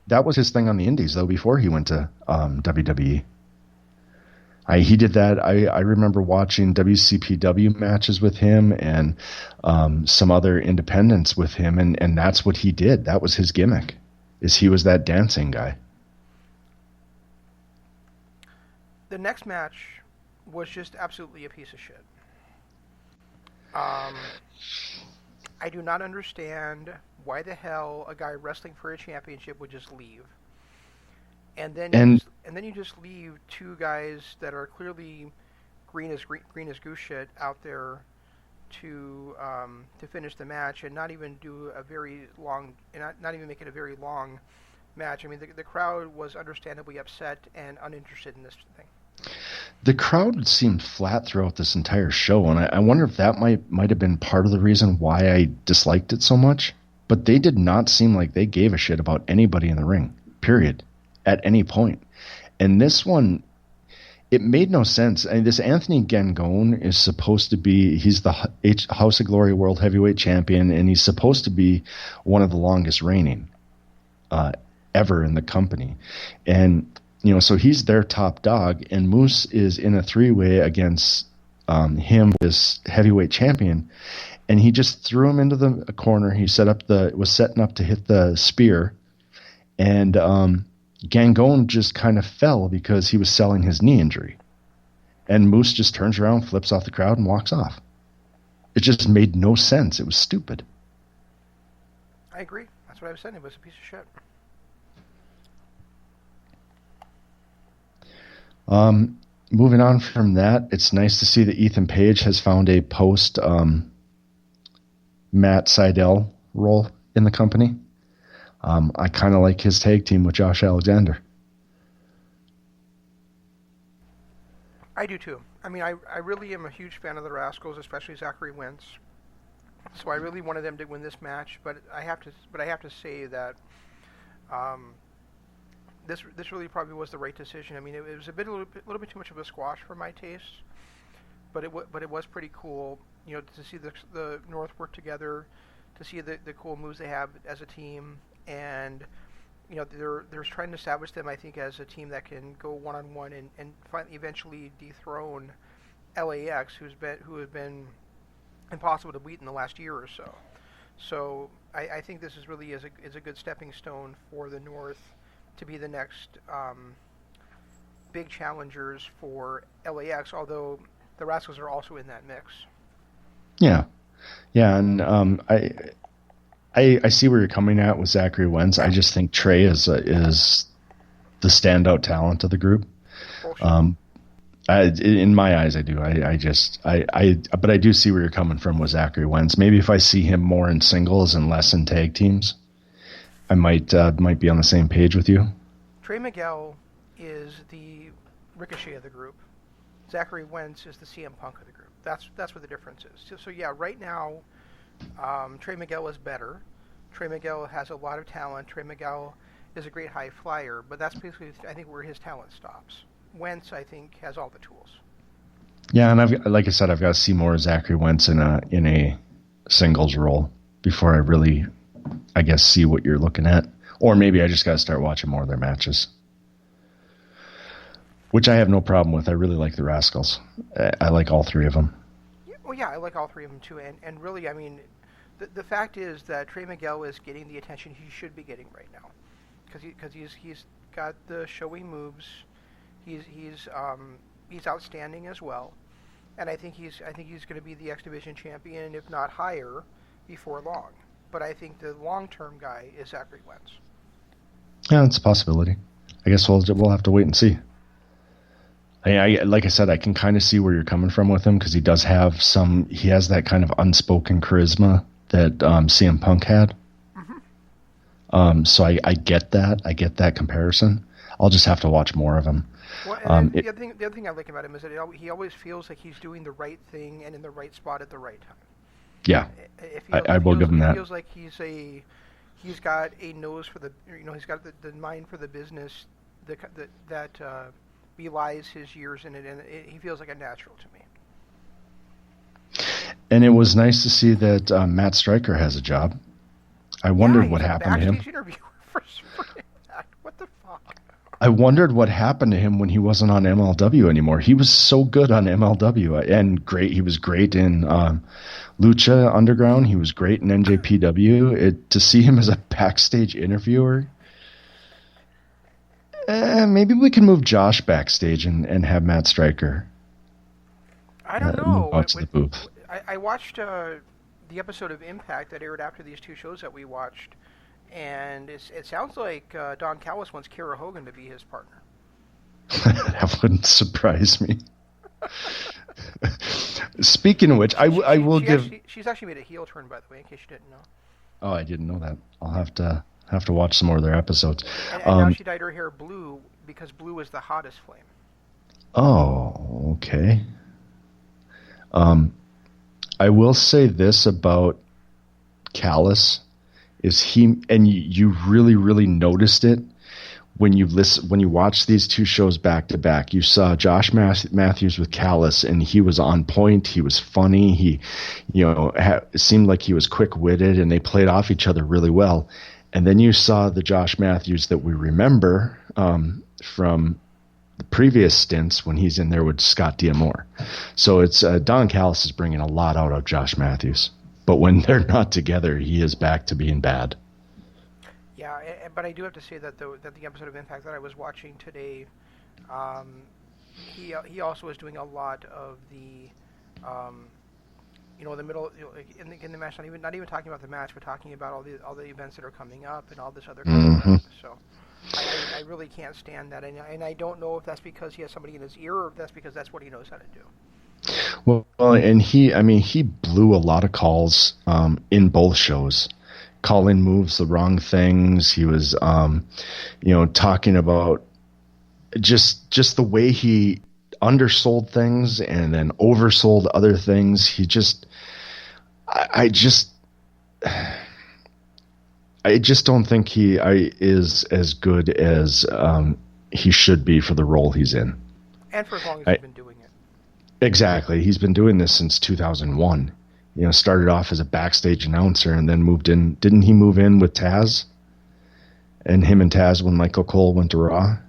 that was his thing on the indies, though, before he went to WWE. He did that. I remember watching WCPW matches with him and some other independents with him, and that's what he did. That was his gimmick, is he was that dancing guy. The next match was just absolutely a piece of shit. I do not understand why the hell a guy wrestling for a championship would just leave. And then you just leave 2 guys that are clearly green as goose shit out there to finish the match, and not even do a very long, and not even make it a very long match. I mean, the crowd was understandably upset and uninterested in this thing. The crowd seemed flat throughout this entire show, and I wonder if that might have been part of the reason why I disliked it so much. But they did not seem like they gave a shit about anybody in the ring, period, at any point. And this one, it made no sense. I mean, this Anthony Gangone is supposed to be, he's the House of Glory World Heavyweight Champion, and he's supposed to be one of the longest reigning ever in the company. And so he's their top dog, and Moose is in a three-way against him, this heavyweight champion, and he just threw him into the corner. He was setting up to hit the spear, and Gangone just kind of fell because he was selling his knee injury. And Moose just turns around, flips off the crowd, and walks off. It just made no sense. It was stupid. I agree. That's what I was saying. It was a piece of shit. Moving on from that, it's nice to see that Ethan Page has found a post Matt Sydal role in the company. I kind of like his tag team with Josh Alexander. I do too. I mean, I really am a huge fan of the Rascals, especially Zachary Wentz. So I really wanted them to win this match, but I have to say that this really probably was the right decision. I mean, it was a little bit too much of a squash for my taste, but it was pretty cool, to see the North work together, to see the cool moves they have as a team, and they're trying to establish them, I think, as a team that can go one-on-one and eventually dethrone LAX, who have been impossible to beat in the last year or so. So I think this is really is a good stepping stone for the North to be the next big challengers for LAX, although the Rascals are also in that mix. Yeah, and I see where you're coming at with Zachary Wentz. I just think Trey is the standout talent of the group. In my eyes, I do. But I do see where you're coming from with Zachary Wentz. Maybe if I see him more in singles and less in tag teams, I might be on the same page with you. Trey Miguel is the Ricochet of the group. Zachary Wentz is the CM Punk of the group. That's what the difference is. So yeah, right now, Trey Miguel is better. Trey Miguel has a lot of talent. Trey Miguel is a great high flyer, but that's basically, I think, where his talent stops. Wentz, I think, has all the tools. Yeah, and like I said, I've got to see more of Zachary Wentz in a singles role before I really, I guess, see what you're looking at. Or maybe I just got to start watching more of their matches, which I have no problem with. I really like the Rascals. I like all three of them. Well, yeah, I like all three of them too. And really, I mean, the fact is that Trey Miguel is getting the attention he should be getting right now, because he's got the showy moves. He's outstanding as well, and I think he's going to be the X Division champion, if not higher, before long. But I think the long-term guy is Zachary Wentz. Yeah, it's a possibility. I guess we'll have to wait and see. Like I said, I can kind of see where you're coming from with him, because he has that kind of unspoken charisma that CM Punk had. Mm-hmm. So I get that. I get that comparison. I'll just have to watch more of him. Well, and the other thing I like about him is that he always feels like he's doing the right thing and in the right spot at the right time. Yeah, I will give him that. It feels like he's got a nose for he's got the mind for the business that belies his years in it, and he feels like a natural to me. And it was nice to see that Matt Stryker has a job. I wondered what happened to him. What the fuck? I wondered what happened to him when he wasn't on MLW anymore. He was so good on MLW and great. He was great in Lucha Underground. He was great in NJPW. To see him as a backstage interviewer, maybe we can move Josh backstage and have Matt Stryker. I don't know. Out to the booth. I watched the episode of Impact that aired after these two shows that we watched. And it sounds like Don Callis wants Kara Hogan to be his partner. That wouldn't surprise me. Speaking of which, I will give. She's actually made a heel turn, by the way, in case you didn't know. Oh, I didn't know that. I'll have to watch some more of their episodes. And now she dyed her hair blue because blue is the hottest flame. Oh, okay. Um, I will say this about Callis is he, and you really, really noticed it when you watch these two shows back to back. You saw Josh Matthews with Callis, and he was on point. He was funny. He, it seemed like he was quick witted, and they played off each other really well. And then you saw the Josh Matthews that we remember from the previous stints when he's in there with Scott D'Amore. So it's Don Callis is bringing a lot out of Josh Matthews, but when they're not together, he is back to being bad. Yeah, but I do have to say that the episode of Impact that I was watching today, he also was doing a lot of the, the middle, like in the match. Not even talking about the match, but talking about all the events that are coming up and all this other kind of stuff. So I really can't stand that, and I don't know if that's because he has somebody in his ear or if that's because that's what he knows how to do. Well, and he blew a lot of calls in both shows. Calling moves the wrong things. He was, talking about just the way he undersold things and then oversold other things. He just, I just don't think he is as good as he should be for the role he's in. And for as long as he's been doing it. Exactly. He's been doing this since 2001. Started off as a backstage announcer and then moved in. Didn't he move in with Taz? And him and Taz when Michael Cole went to Raw?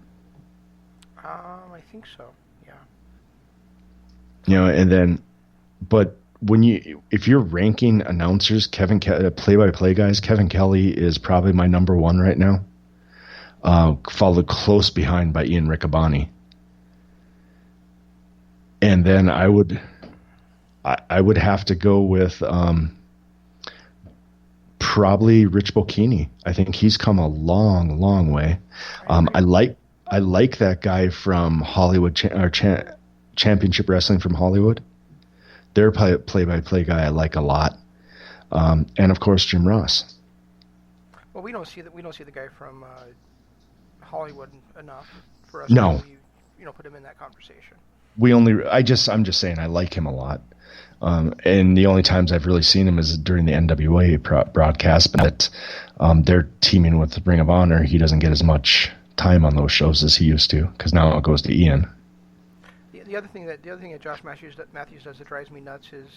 I think so, yeah. And then, but if you're ranking announcers, play-by-play guys, Kevin Kelly is probably my number one right now. Followed close behind by Ian Riccaboni. And then I would have to go with probably Rich Bocchini. I think he's come a long, long way. I like that guy from Hollywood Championship Wrestling from Hollywood. Their play-by-play guy I like a lot, and of course Jim Ross. Well, we don't see the guy from Hollywood enough for us No. to put him in that conversation. I'm just saying I like him a lot. And the only times I've really seen him is during the NWA broadcast, but they're teaming with Ring of Honor. He doesn't get as much time on those shows as he used to because now it goes to Ian. The other thing that Josh Matthews does that drives me nuts is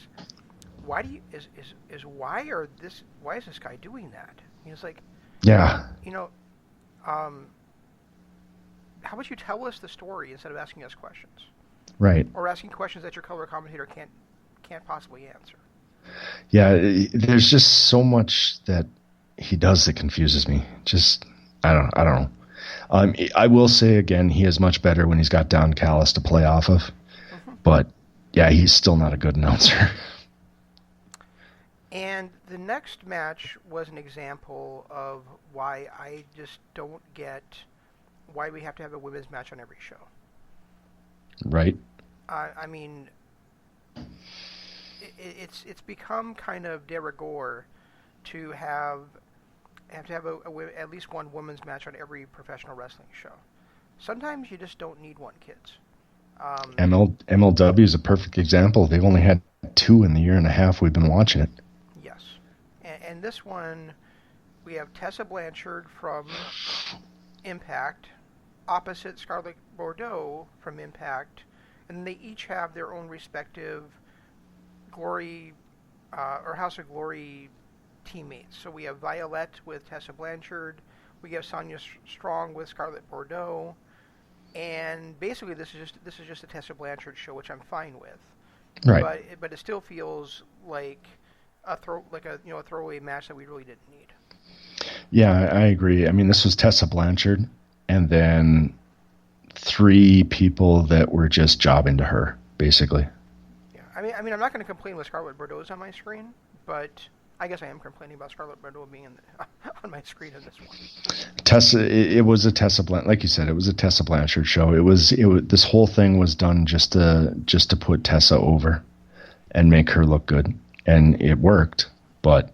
why is this guy doing that? It's like, yeah, how about you tell us the story instead of asking us questions? Right. Or asking questions that your color commentator can't possibly answer. Yeah, there's just so much that he does that confuses me. Just I don't know. I will say again, he is much better when he's got Don Callis to play off of. Mm-hmm. But yeah, he's still not a good announcer. And the next match was an example of why I just don't get why we have to have a women's match on every show. Right. I mean, it's become kind of de rigueur to have at least one women's match on every professional wrestling show. Sometimes you just don't need one, kids. MLW is a perfect example. They've only had 2 in the year and a half we've been watching it. Yes. And this one, we have Tessa Blanchard from Impact, opposite Scarlett Bordeaux from Impact, and they each have their own respective Glory or House of Glory teammates. So we have Violette with Tessa Blanchard, we have Sonya Strong with Scarlett Bordeaux, and basically this is just a Tessa Blanchard show, which I'm fine with. Right. But it still feels like a throwaway match that we really didn't need. Yeah, I agree. I mean, this was Tessa Blanchard, and then 3 people that were just jobbing to her, basically. Yeah, I mean, I'm not going to complain with Scarlett Bordeaux's on my screen, but I guess I am complaining about Scarlett Bordeaux being on my screen in this one. Tessa, it was a Tessa like you said, it was a Tessa Blanchard show. It was this whole thing was done just to put Tessa over and make her look good, and it worked. But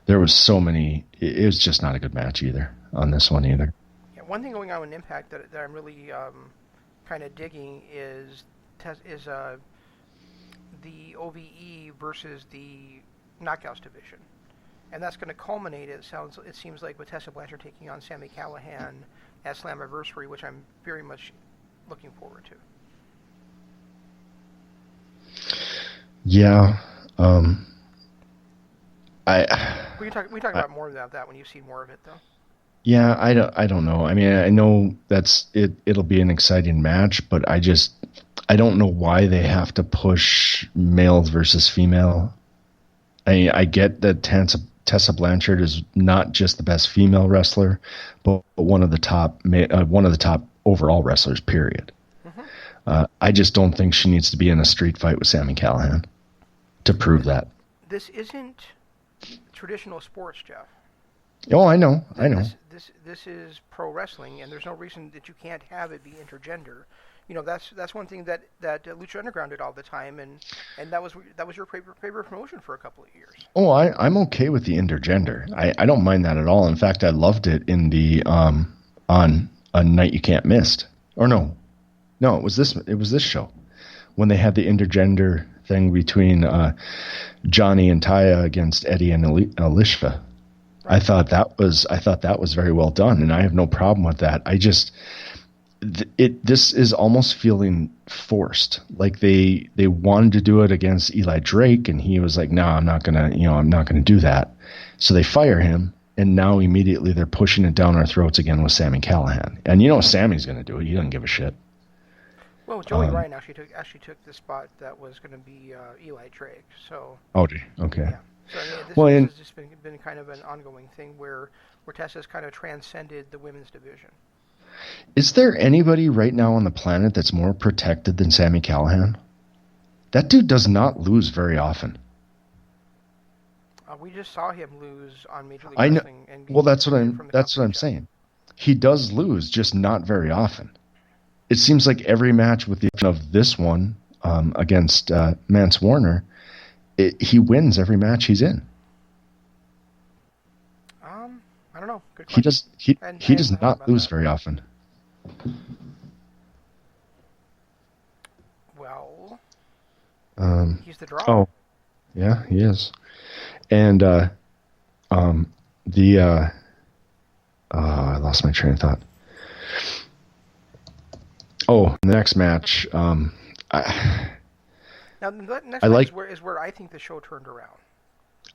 there was so many. It was just not a good match either on this one either. Yeah, one thing going on in Impact that I'm really kind of digging is the OVE versus the Knockouts division, and that's going to culminate. It seems like with Tessa Blanchard taking on Sami Callihan at Slammiversary, which I'm very much looking forward to. Yeah. We can talk about more about that when you've seen more of it, though. Yeah, I don't know. I mean, I know that's it. It'll be an exciting match, but I don't know why they have to push males versus female. I get that Tessa Blanchard is not just the best female wrestler, but one of the top overall wrestlers. Period. Mm-hmm. I just don't think she needs to be in a street fight with Sami Callihan to prove that. This isn't traditional sports, Jeff. Oh, I know. This is pro wrestling, and there's no reason that you can't have it be intergender. That's one thing that Lucha Underground did all the time, and that was your favorite promotion for a couple of years. Oh, I'm okay with the intergender. I don't mind that at all. In fact, I loved it in the on A Night You Can't Miss. Or no, it was this show when they had the intergender thing between Johnny and Taya against Eddie and Alicia. Right. I thought that was very well done, and I have no problem with that. This is almost feeling forced. Like they wanted to do it against Eli Drake, and he was like, "No, I'm not gonna do that." So they fire him, and now immediately they're pushing it down our throats again with Sami Callihan. And Sami's gonna do it. He doesn't give a shit. Well, Joey Ryan actually took the spot that was going to be Eli Drake. So. Oh, okay. Yeah. So this has just been kind of an ongoing thing where Tessa's kind of transcended the women's division. Is there anybody right now on the planet that's more protected than Sami Callihan? That dude does not lose very often. We just saw him lose on Major League Wrestling. And well, that's what I'm saying. He does lose, just not very often. It seems like every match, with the exception of this one against Mance Warner, he wins every match he's in. I don't know. Good question. He does not lose very often. Well, he's the draw. Oh, yeah, he is. And I lost my train of thought. Oh, the next match. Now, the next match is where I think the show turned around.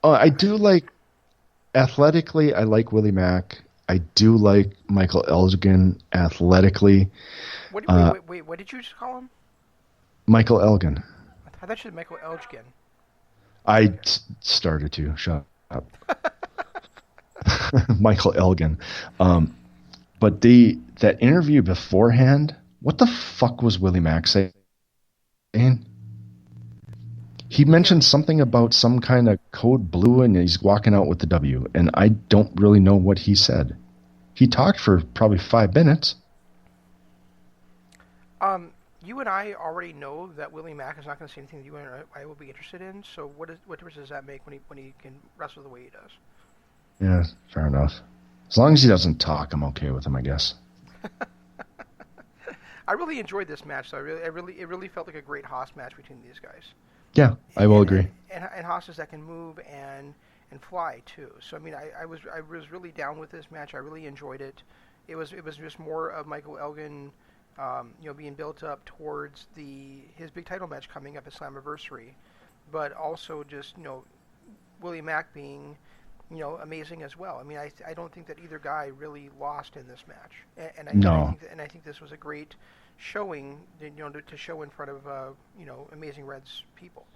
I do like, athletically, I like Willie Mack. I do like Michael Elgin athletically. Wait, what did you just call him? Michael Elgin. I thought you said Michael Elgin. I started to. Shut up. Michael Elgin. But that interview beforehand, what the fuck was Willie Mack saying? He mentioned something about some kind of code blue and he's walking out with the W, and I don't really know what he said. He talked for probably 5 minutes. You and I already know that Willie Mack is not going to say anything that you and I will be interested in, so what difference does that make when he can wrestle the way he does? Yeah, fair enough. As long as he doesn't talk, I'm okay with him, I guess. I really enjoyed this match, though. It really felt like a great Haas match between these guys. Yeah, I will agree. And Haas's that can move and fly too. So I mean, I was really down with this match. I really enjoyed it. It was just more of Michael Elgin, being built up towards his big title match coming up at Slammiversary, but also just Willie Mack being amazing as well. I mean, I don't think that either guy really lost in this match, and I think this was a great showing, to show in front of Amazing Red's people.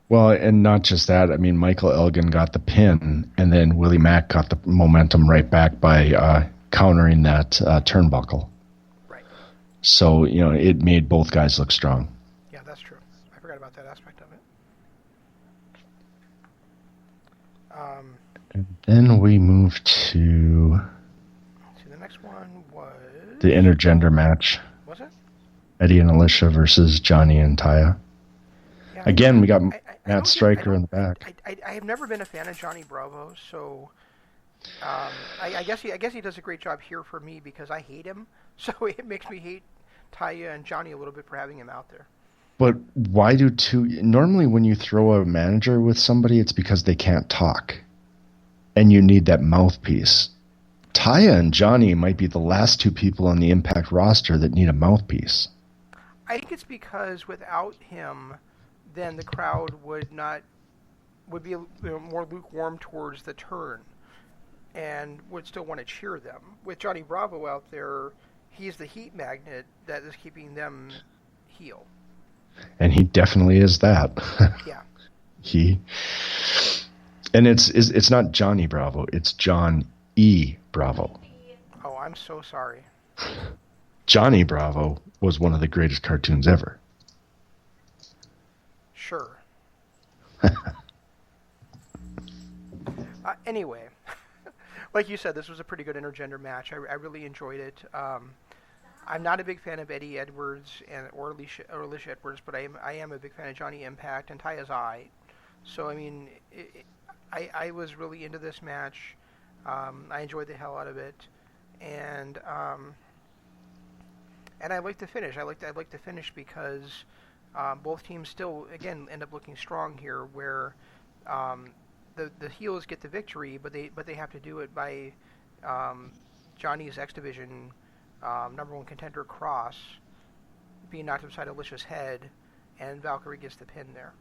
Well, and not just that. I mean, Michael Elgin got the pin, and then Willie Mack got the momentum right back by countering that turnbuckle. Right. So it made both guys look strong. Yeah, that's true. I forgot about that aspect of it. And then we moved to. The next one was the intergender match. Was it? Eddie and Alicia versus Johnny and Taya. Yeah, again, we got Matt Striker in the back. I have never been a fan of Johnny Bravo, so I guess he does a great job here for me because I hate him. So it makes me hate Taya and Johnny a little bit for having him out there. But why do two? Normally, when you throw a manager with somebody, it's because they can't talk, and you need that mouthpiece. Taya and Johnny might be the last two people on the Impact roster that need a mouthpiece. I think it's because without him, then the crowd would be more lukewarm towards the turn, and would still want to cheer them. With Johnny Bravo out there, he's the heat magnet that is keeping them heel. And he definitely is that. Yeah. And it's not Johnny Bravo, it's John E. Bravo. Oh, I'm so sorry. Johnny Bravo was one of the greatest cartoons ever. Sure. Anyway, like you said, this was a pretty good intergender match. I really enjoyed it. I'm not a big fan of Eddie Edwards or Alicia Edwards, but I am a big fan of Johnny Impact and Taya's Eye. So I mean, I was really into this match. I enjoyed the hell out of it, and I liked the finish. I liked the finish because both teams still again end up looking strong here, where the heels get the victory, but they have to do it by Johnny's X Division number one contender Cross being knocked upside Alicia's head, and Valkyrie gets the pin there.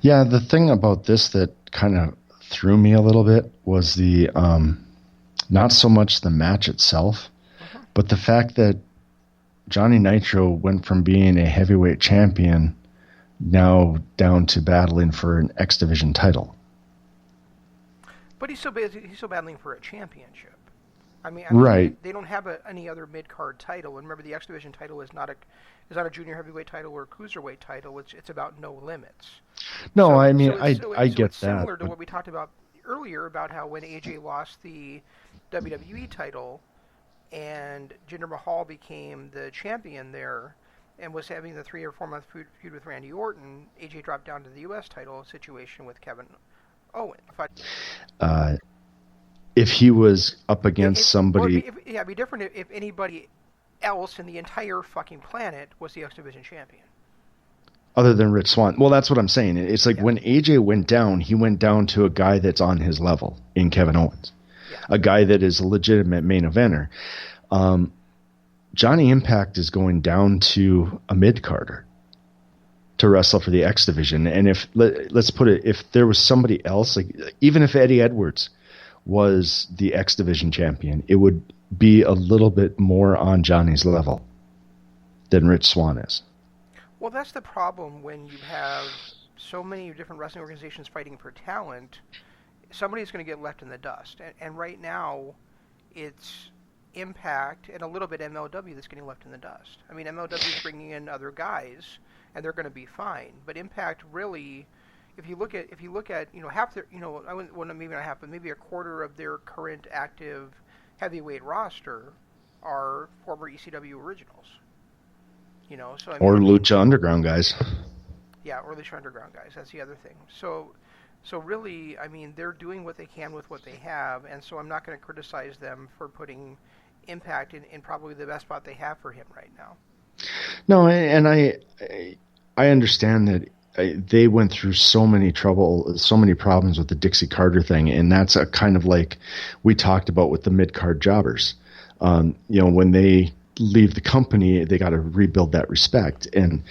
Yeah, the thing about this that kind of threw me a little bit was the not so much the match itself, but the fact that Johnny Nitro went from being a heavyweight champion now down to battling for an X Division title. But he's still battling for a championship. I mean, right. They don't have any other mid-card title, and remember the X Division title is not a junior heavyweight title or a cruiserweight title. It's about no limits. No, I get it's similar that. to what we talked about earlier about how when AJ lost the WWE title and Jinder Mahal became the champion there and was having the 3 or 4 month feud with Randy Orton, AJ dropped down to the U.S. title situation with Kevin Owens. If he was up against somebody... it'd be different if anybody else in the entire fucking planet was the X Division champion. Other than Rich Swann. Well, that's what I'm saying. It's like when AJ went down, he went down to a guy that's on his level in Kevin Owens. Yeah. A guy that is a legitimate main eventer. Johnny Impact is going down to a mid-carder to wrestle for the X Division. And let's put it, if there was somebody else, like even if Eddie Edwards was the X Division champion, it would be a little bit more on Johnny's level than Rich Swann is. Well, that's the problem when you have so many different wrestling organizations fighting for talent. Somebody's going to get left in the dust. And right now, it's Impact and a little bit MLW that's getting left in the dust. I mean, MLW is bringing in other guys, and they're going to be fine. But Impact really... If you look at half their maybe not half, but maybe a quarter of their current active heavyweight roster are former ECW originals. So or Lucha Underground guys. Yeah, or Lucha Underground guys. That's the other thing. So really, I mean, they're doing what they can with what they have, and so I'm not going to criticize them for putting Impact in probably the best spot they have for him right now. No, and I understand that. They went through so many problems with the Dixie Carter thing, and that's a kind of like we talked about with the mid-card jobbers. When they leave the company, they got to rebuild that respect, and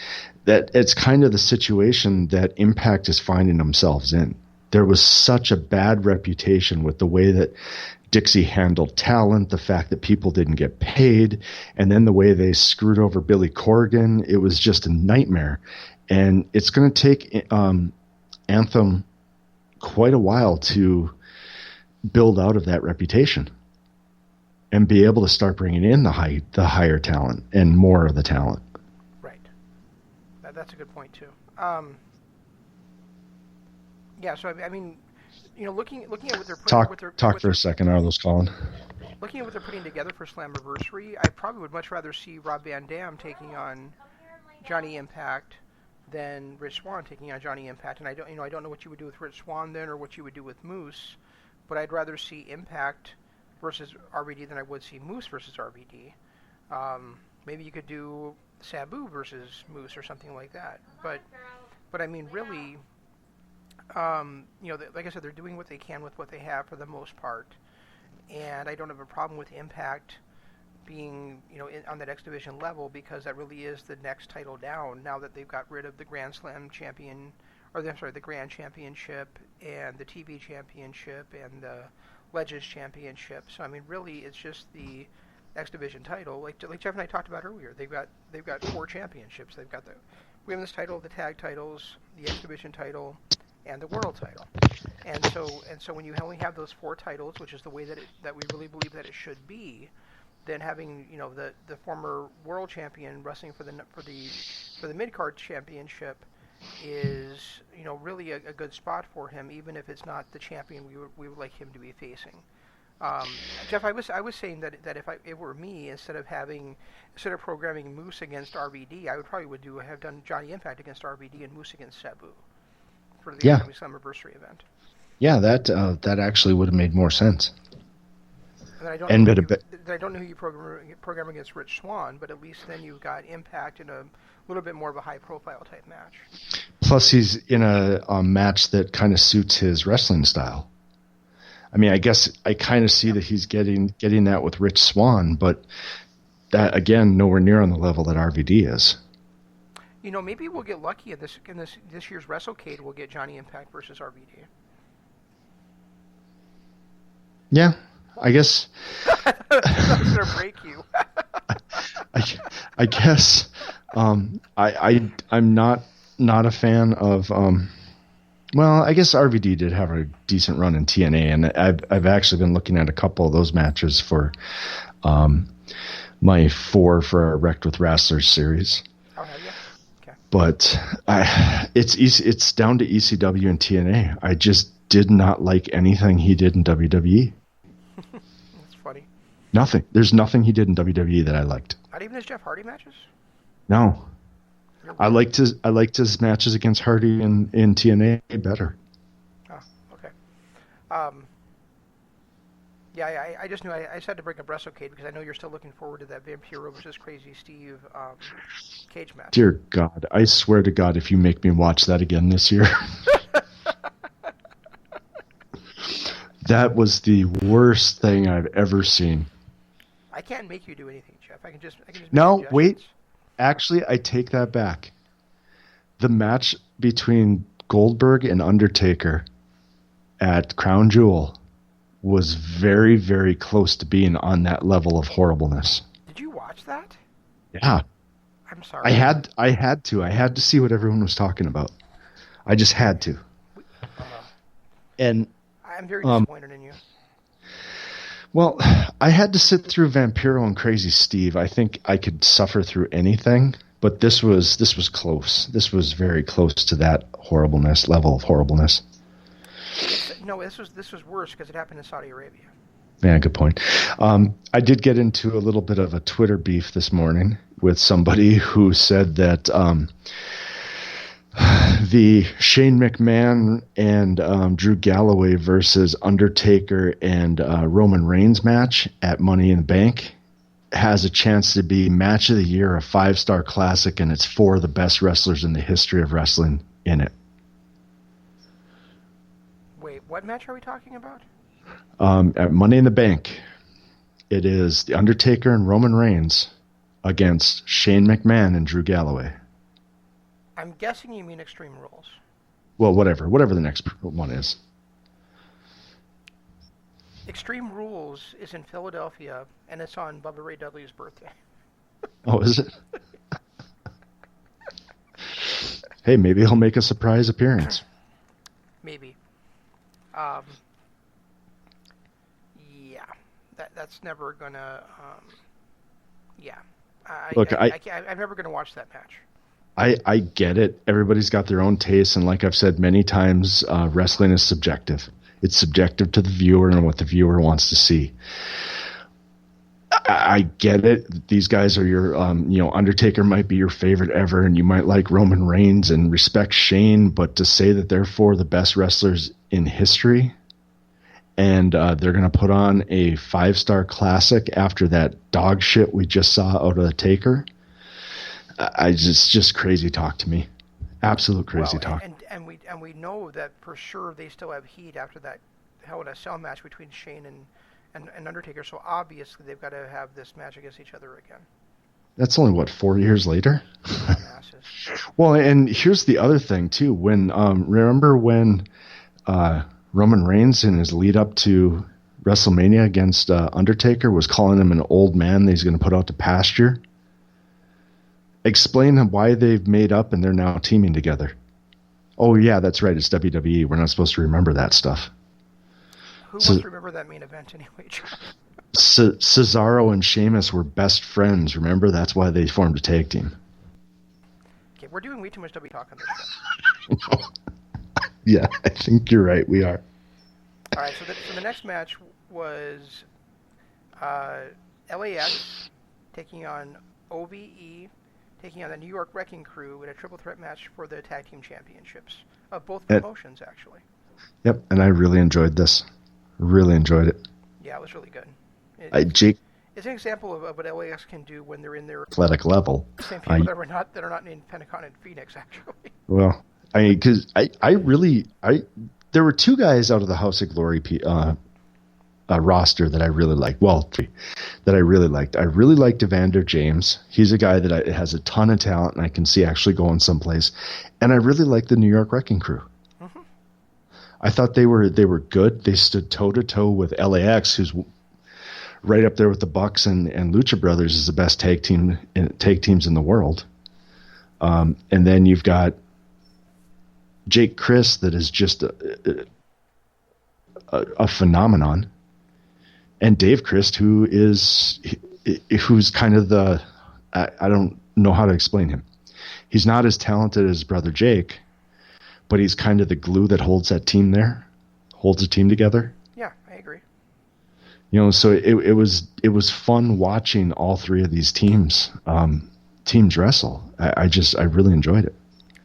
that it's kind of the situation that Impact is finding themselves in. There was such a bad reputation with the way that Dixie handled talent, the fact that people didn't get paid, and then the way they screwed over Billy Corgan. It was just a nightmare. And it's going to take Anthem quite a while to build out of that reputation and be able to start bringing in the higher talent and more of the talent. Right. That's a good point too. Yeah. So I mean, looking at what they're putting, talk for a second, Arlo's calling. Looking at what they're putting together for Slammiversary, I probably would much rather see Rob Van Dam taking on Johnny Impact than Rich Swann taking on Johnny Impact. And I don't know what you would do with Rich Swann then, or what you would do with Moose, but I'd rather see Impact versus RVD than I would see Moose versus RVD. Maybe you could do Sabu versus Moose or something like that. But I mean, really, like I said, they're doing what they can with what they have for the most part, and I don't have a problem with Impact being, on that X Division level, because that really is the next title down now that they've got rid of the Grand Slam champion, the Grand Championship and the TV Championship and the Legends Championship. So I mean, really, it's just the X Division title. Like Jeff and I talked about earlier, they've got 4 championships. They've got the Women's title, the tag titles, the X Division title, and the World title. And so when you only have those 4 titles, which is the way that we really believe that it should be, then having the former world champion wrestling for the mid card championship is really a good spot for him, even if it's not the champion we would like him to be facing. Jeff, I was saying that if it were me, instead of programming Moose against RVD, I would probably have done Johnny Impact against RVD and Moose against Sabu for the Slammiversary event. Yeah, that actually would have made more sense. And I don't know who you program against Rich Swann, but at least then you've got Impact in a little bit more of a high-profile type match. Plus, he's in a match that kind of suits his wrestling style. I mean, I guess I kind of see that he's getting that with Rich Swann, but that, again, nowhere near on the level that RVD is. Maybe we'll get lucky in this year's WrestleCade. We'll get Johnny Impact versus RVD. Yeah, I guess. That's going to break you. I guess. I'm not a fan of. Well, I guess RVD did have a decent run in TNA, and I've actually been looking at a couple of those matches for my 4 for our Wrecked with Wrestlers series. Oh, have you? Okay. But it's down to ECW and TNA. I just did not like anything he did in WWE. That's funny. Nothing. There's nothing he did in WWE that I liked. Not even his Jeff Hardy matches? No. I liked his matches against Hardy in TNA better. Oh, okay. I just knew I just had to bring up WrestleCade because I know you're still looking forward to that Vampiro versus Crazy Steve cage match. Dear God, I swear to God, if you make me watch that again this year. That was the worst thing I've ever seen. I can't make you do anything, Jeff. I can just No, wait. Actually, I take that back. The match between Goldberg and Undertaker at Crown Jewel was very, very close to being on that level of horribleness. Did you watch that? Yeah. I'm sorry. I had to. I had to see what everyone was talking about. I just had to. And I'm very disappointed in you. Well, I had to sit through Vampiro and Crazy Steve. I think I could suffer through anything, but this was close. This was very close to that level of horribleness. No, this was worse because it happened in Saudi Arabia. Yeah, good point. I did get into a little bit of a Twitter beef this morning with somebody who said that the Shane McMahon and Drew Galloway versus Undertaker and Roman Reigns match at Money in the Bank has a chance to be match of the year, a 5-star classic, and it's 4 of the best wrestlers in the history of wrestling in it. Wait, what match are we talking about? At Money in the Bank, it is The Undertaker and Roman Reigns against Shane McMahon and Drew Galloway. I'm guessing you mean Extreme Rules. Well, whatever the next one is. Extreme Rules is in Philadelphia, and it's on Bubba Ray Dudley's birthday. Oh, is it? Hey, maybe he'll make a surprise appearance. Maybe. Yeah, that's never gonna. Yeah, Look, I'm never gonna watch that match. I get it. Everybody's got their own tastes, and like I've said many times, wrestling is subjective. It's subjective to the viewer and what the viewer wants to see. I get it. These guys are your, Undertaker might be your favorite ever, and you might like Roman Reigns and respect Shane, but to say that they're 4 of the best wrestlers in history and they're going to put on a 5-star classic after that dog shit we just saw out of the Taker. Just crazy talk to me. Absolute crazy talk. And we know that for sure they still have heat after that Hell in a Cell match between Shane and Undertaker. So obviously they've got to have this match against each other again. That's only 4 years later. Well, and here's the other thing too. When remember when Roman Reigns in his lead up to WrestleMania against Undertaker was calling him an old man that he's going to put out to pasture? Explain why they've made up and they're now teaming together. Oh yeah, that's right. It's WWE. We're not supposed to remember that stuff. Who wants to remember that main event anyway, John? Cesaro and Sheamus were best friends. Remember? That's why they formed a tag team. Okay, we're doing way too much WWE talk on this show. Yeah, I think you're right. We are. All right, so the next match was LAX taking on OVE, taking on the New York Wrecking Crew in a triple threat match for the tag team championships of both promotions, actually. Yep, and I really enjoyed this. Really enjoyed it. Yeah, it was really good. Jake, it's an example of what LAX can do when they're in their athletic level. Same people that are not named Pentagon and Phoenix, actually. Well, because there were 2 guys out of the House of Glory roster that I really liked. Well, 3 that I really liked. I really liked Evander James. He's a guy that has a ton of talent, and I can see actually going someplace. And I really liked the New York Wrecking Crew. Mm-hmm. I thought they were good. They stood toe to toe with LAX, who's right up there with the Bucks and Lucha Brothers is the best tag teams in the world. And then you've got Jake Chris, that is just a phenomenon, and Dave Christ, who's kind of I don't know how to explain him. He's not as talented as brother Jake, but he's kind of the glue that holds the team together. Yeah, I agree. So it was fun watching all 3 of these teams wrestle. I really enjoyed it.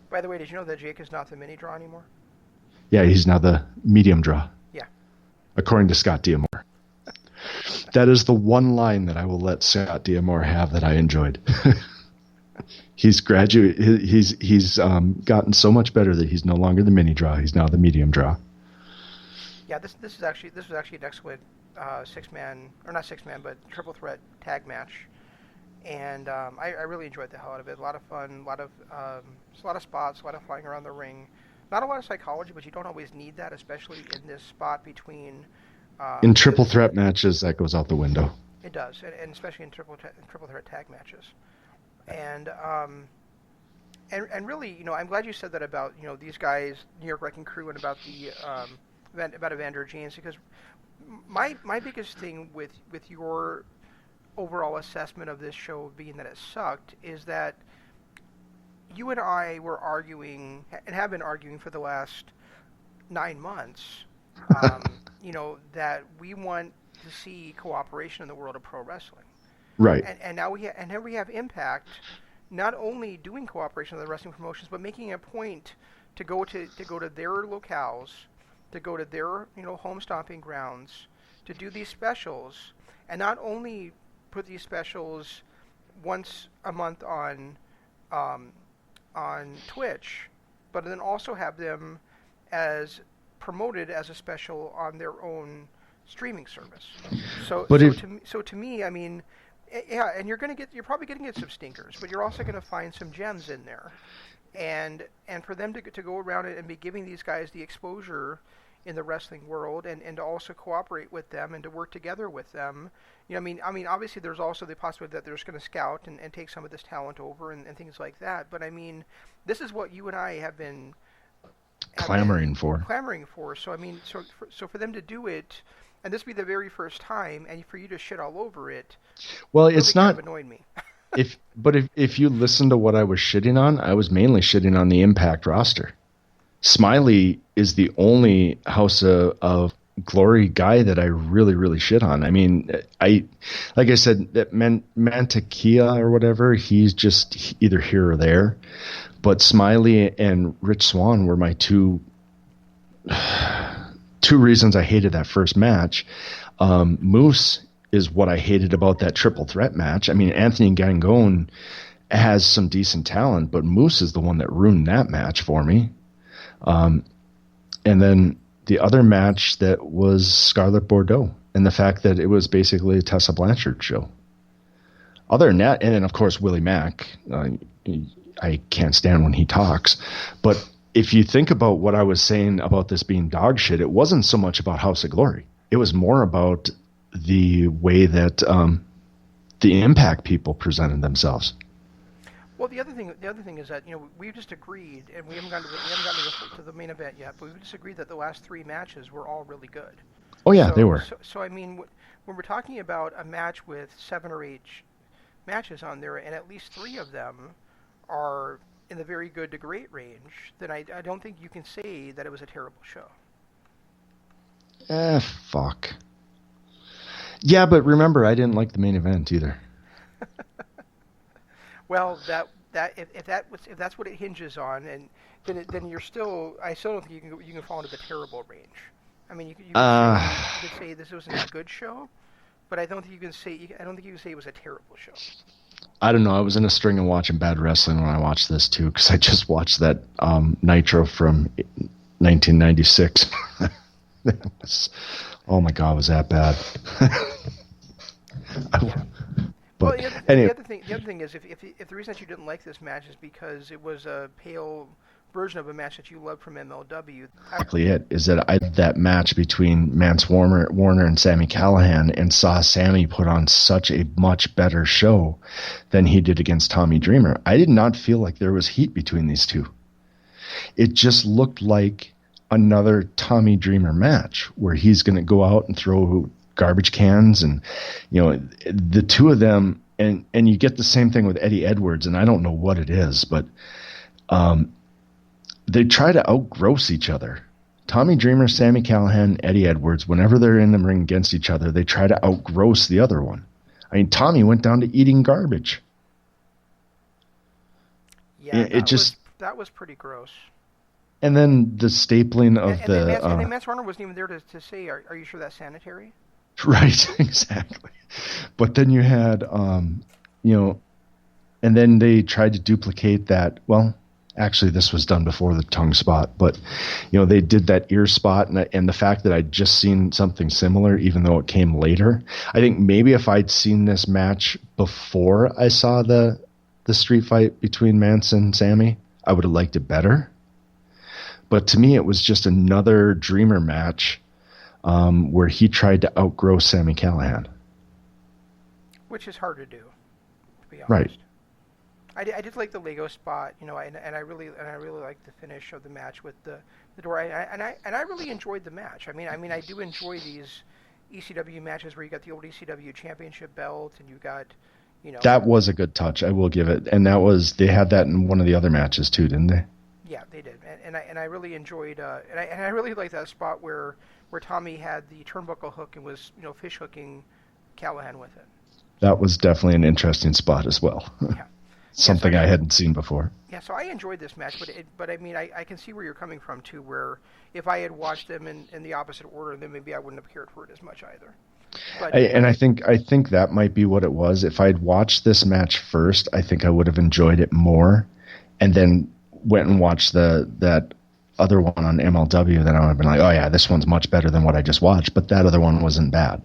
By the way, did you know that Jake is not the mini draw anymore? Yeah, he's now the medium draw. Yeah. According to Scott D'Amore. That is the one line that I will let Scott D'Amore have that I enjoyed. He's gotten so much better that he's no longer the mini draw. He's now the medium draw. Yeah, this was actually an excellent 6-man, or not 6-man, but triple threat tag match. And I really enjoyed the hell out of it. A lot of fun, a lot of spots, a lot of flying around the ring. Not a lot of psychology, but you don't always need that, especially in this spot between. In triple threat matches, that goes out the window. It does, and especially in triple threat tag matches. And really, I'm glad you said that about these guys, New York Wrecking Crew, and about the about Evander James, because my biggest thing with your overall assessment of this show being that it sucked is that you and I were arguing and have been arguing for the last 9 months, that we want to see cooperation in the world of pro wrestling. Right. And now we have Impact not only doing cooperation with the wrestling promotions, but making a point to go to their locales, to go to their home stomping grounds, to do these specials, and not only put these specials once a month on Twitch, but then also have them as promoted as a special on their own streaming service. So to me, I mean, yeah, and you're probably going to get some stinkers, but you're also going to find some gems in there, and for them to go around and be giving these guys the exposure in the wrestling world, and to also cooperate with them and to work together with them. I mean, obviously there's also the possibility that they're just going to scout and take some of this talent over and things like that. But I mean, this is what you and I have been clamoring for. So I mean, so for them to do it, and this be the very first time, and for you to shit all over it, well, really it's not kind of annoyed me. if you listen to what I was shitting on, I was mainly shitting on the Impact roster. Smiley is the only House of Glory guy that I really, really shit on. I mean, like I said, that Mantequilla or whatever, he's just either here or there. But Smiley and Rich Swann were my two two reasons I hated that first match. Moose is what I hated about that triple threat match. I mean, Anthony Gangone has some decent talent, but Moose is the one that ruined that match for me. And then the other match that was Scarlett Bordeaux, and the fact that it was basically a Tessa Blanchard show. Other than that, and then of course Willie Mack, I can't stand when he talks. But if you think about what I was saying about this being dog shit, it wasn't so much about House of Glory. It was more about the way that the Impact people presented themselves. Well, the other thing is that we've just agreed, and we haven't gotten to the main event yet, but we've just agreed that the last three matches were all really good. Oh yeah, they were. So I mean, when we're talking about a match with 7 or 8 matches on there, and at least 3 of them are in the very good to great range, then I don't think you can say that it was a terrible show. Fuck. Yeah, but remember, I didn't like the main event either. Well, if that's what it hinges on, and then you're still, I still don't think you can fall into the terrible range. I mean, you could say this wasn't a good show, but I don't think you can say it was a terrible show. I don't know. I was in a string of watching bad wrestling when I watched this too, because I just watched that Nitro from 1996. Oh my God, was that bad? But anyway. The other thing is, if the reason that you didn't like this match is because it was a pale version of a match that you loved from MLW. Exactly it is that I had that match between Mance Warner and Sami Callihan, and saw Sami put on such a much better show than he did against Tommy Dreamer. I did not feel like there was heat between these two. It just looked like another Tommy Dreamer match where he's going to go out and throw garbage cans, and the two of them, and you get the same thing with Eddie Edwards, and I don't know what it is, but they try to outgross each other. Tommy Dreamer, Sami Callihan, Eddie Edwards, whenever they're in the ring against each other, they try to outgross the other one. I mean, Tommy went down to eating garbage. Yeah, that was pretty gross. And then the stapling of and Mance Warner wasn't even there to say, are you sure that's sanitary? Right, exactly. But then you had, and then they tried to duplicate that. Well, actually, this was done before the tongue spot, but they did that ear spot, and the fact that I'd just seen something similar, even though it came later. I think maybe if I'd seen this match before I saw the street fight between Mance and Sami, I would have liked it better. But to me, it was just another Dreamer match where he tried to outgrow Sami Callihan. Which is hard to do, to be honest. Right. I did like the Lego spot, and I really liked the finish of the match with the door. And I really enjoyed the match. I mean, I do enjoy these ECW matches where you got the old ECW championship belt, and you got, That was a good touch, I will give it. And they had that in one of the other matches too, didn't they? Yeah, they did, and I really enjoyed, and I really liked that spot where Tommy had the turnbuckle hook and was fish hooking Callihan with it. That was definitely an interesting spot as well. Yeah. Something I hadn't seen before. Yeah, so I enjoyed this match, but I mean, I can see where you're coming from too. Where if I had watched them in the opposite order, then maybe I wouldn't have cared for it as much either. But, I think that might be what it was. If I'd watched this match first, I think I would have enjoyed it more, and then went and watched that other one on MLW, then I would have been like, oh yeah, this one's much better than what I just watched, but that other one wasn't bad.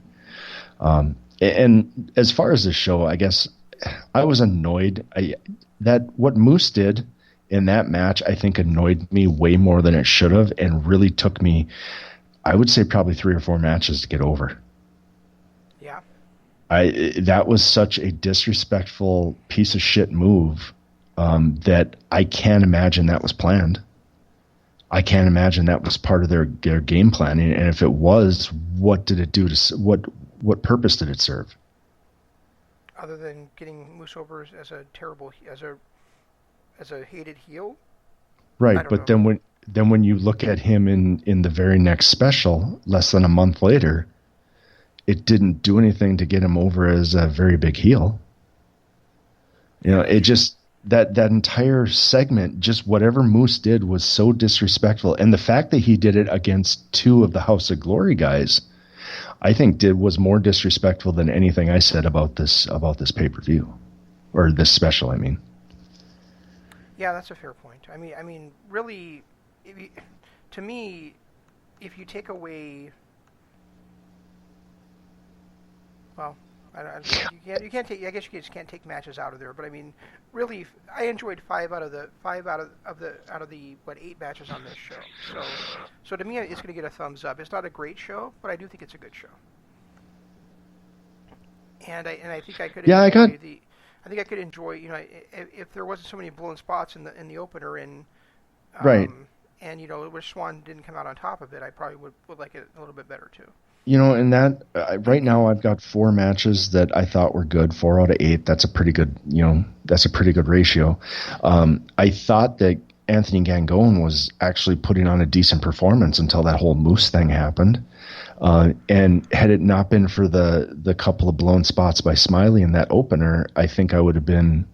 And as far as the show, I guess I was annoyed. What Moose did in that match, I think annoyed me way more than it should have, and really took me, I would say, probably 3 or 4 matches to get over. Yeah. That was such a disrespectful piece of shit move that I can't imagine that was planned. I can't imagine that was part of their game planning. And if it was, what did it do what purpose did it serve? Other than getting Moose over as a terrible, as a hated heel? Right, but then when you look at him in the very next special, less than a month later, it didn't do anything to get him over as a very big heel. It just that entire segment, just whatever Moose did was so disrespectful. And the fact that he did it against two of the House of Glory guys, I think was more disrespectful than anything I said about this pay-per-view, or this special, I mean. Yeah, that's a fair point. I mean, really, to me, if you take away, well, you can't take. I guess you just can't take matches out of there. But I mean, really, I enjoyed five out of the 8 matches on this show. So to me, it's going to get a thumbs up. It's not a great show, but I do think it's a good show. And I think I could. Yeah, I think I could enjoy. You know, if there wasn't so many blown spots in the opener and. Right. And which Swan didn't come out on top of it, I probably would like it a little bit better too. And that right now I've got 4 matches that I thought were good, 4 out of 8. That's a pretty good, that's a pretty good ratio. I thought that Anthony Gangone was actually putting on a decent performance until that whole Moose thing happened. And had it not been for the couple of blown spots by Smiley in that opener, I think I would have been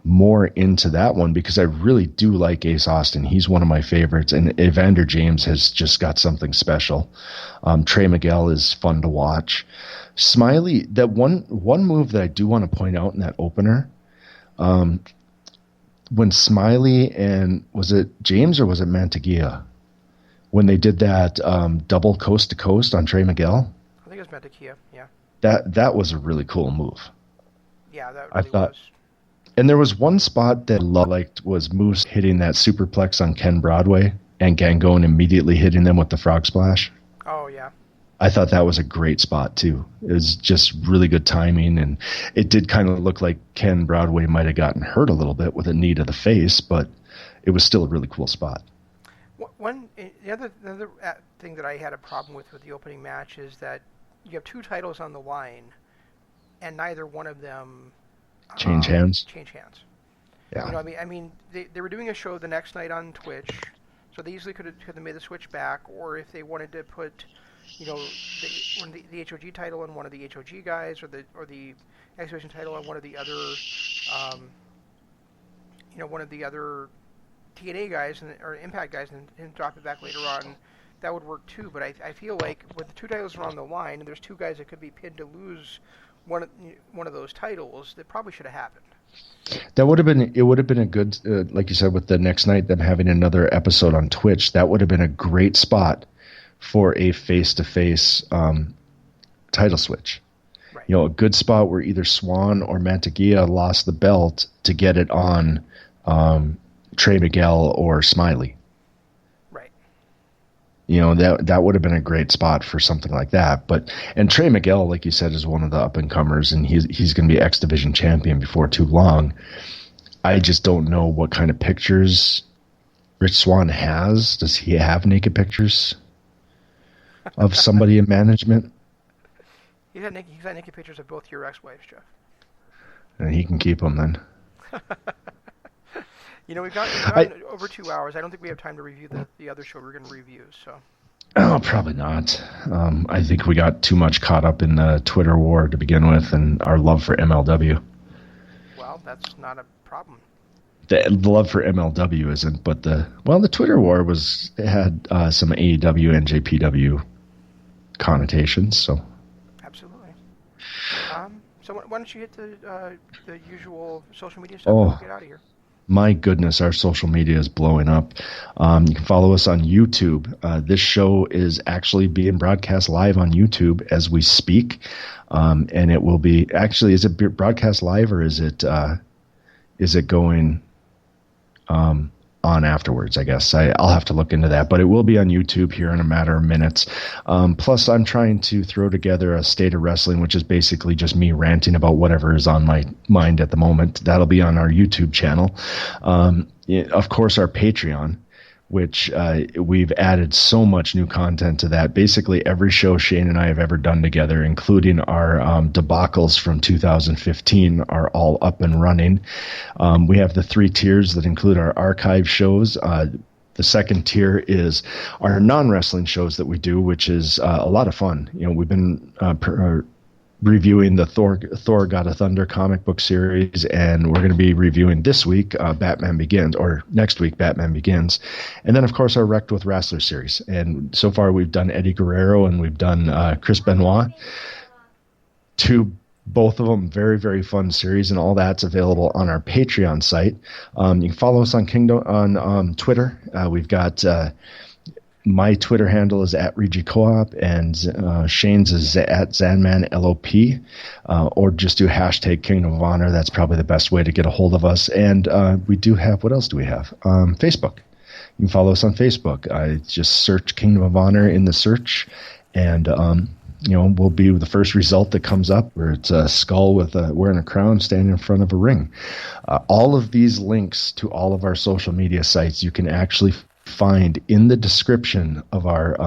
more into that one, because I really do like Ace Austin. He's one of my favorites, and Evander James has just got something special. Trey Miguel is fun to watch. Smiley, that one move that I do want to point out in that opener, when Smiley and, was it James or was it Mantequilla, when they did that double coast to coast on Trey Miguel? I think it was Mantequilla, yeah. That was a really cool move. Yeah, that really I thought was. And there was one spot that I liked, was Moose hitting that superplex on Ken Broadway and Gangone immediately hitting them with the frog splash. Oh, yeah. I thought that was a great spot, too. It was just really good timing, and it did kind of look like Ken Broadway might have gotten hurt a little bit with a knee to the face, but it was still a really cool spot. The other thing that I had a problem with the opening match is that you have 2 titles on the line, and neither one of them Change hands. Yeah. I mean, they were doing a show the next night on Twitch, so they easily could have made the switch back, or if they wanted to put, the HOG title on one of the HOG guys, or the Exhibition title on one of the other, one of the other TNA guys or Impact guys, and drop it back later on. That would work too. But I feel like with the 2 titles are on the line, and there's 2 guys that could be pinned to lose one of those titles, that probably should have happened. It would have been a good, like you said, with the next night, them having another episode on Twitch, that would have been a great spot for a face-to-face title switch. Right. A good spot where either Swan or Mantequilla lost the belt to get it on Trey Miguel or Smiley. That would have been a great spot for something like that. And Trey Miguel, like you said, is one of the up-and-comers, and he's going to be X Division champion before too long. I just don't know what kind of pictures Rich Swann has. Does he have naked pictures of somebody in management? He's got naked pictures of both your ex-wives, Jeff. And he can keep them then. We've gotten over 2 hours. I don't think we have time to review the other show we're going to review. So. Oh, probably not. I think we got too much caught up in the Twitter war to begin with, and our love for MLW. Well, that's not a problem. The love for MLW isn't, but the Twitter war had some AEW and JPW connotations. So. Absolutely. So why don't you hit the usual social media stuff and get out of here? My goodness, our social media is blowing up. You can follow us on YouTube. This show is actually being broadcast live on YouTube as we speak. And it will be, actually, is it broadcast live, or is it going on afterwards, I guess. I'll have to look into that, but it will be on YouTube here in a matter of minutes. Plus, I'm trying to throw together a State of Wrestling, which is basically just me ranting about whatever is on my mind at the moment. That'll be on our YouTube channel. Of course, our Patreon, which we've added so much new content to that. Basically, every show Shane and I have ever done together, including our debacles from 2015, are all up and running. We have the 3 tiers that include our archive shows. The second tier is our non-wrestling shows that we do, which is a lot of fun. We've been reviewing the Thor God of Thunder comic book series, and we're going to be reviewing this week Batman Begins, or next week Batman Begins, and then of course our Wrecked with Wrestler series. And so far we've done Eddie Guerrero and we've done Chris Benoit. Both of them very, very fun series, and all that's available on our Patreon site. You can follow us on Kingdom on Twitter. We've got my Twitter handle is @RegiCoop, and Shane's is @ZanmanLOP, or just do hashtag Kingdom of Honor. That's probably the best way to get a hold of us. And we do have, what else do we have? Facebook. You can follow us on Facebook. Just search Kingdom of Honor in the search, and we'll be the first result that comes up, where it's a skull with wearing a crown standing in front of a ring. All of these links to all of our social media sites you can actually find in the description of our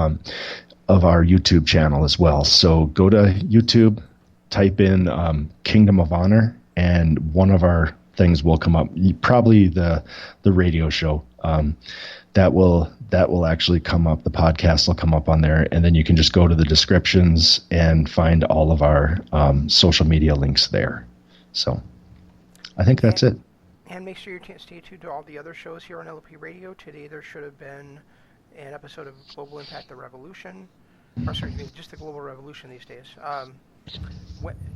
YouTube channel as well. So go to YouTube, type in Kingdom of Honor, and one of our things will come up. Probably the radio show. That will actually come up. The podcast will come up on there, and then you can just go to the descriptions and find all of our social media links there. So I think that's it. And make sure you stay tuned to all the other shows here on LP Radio. Today there should have been an episode of Global Impact: The Revolution. Or sorry, just the Global Revolution these days.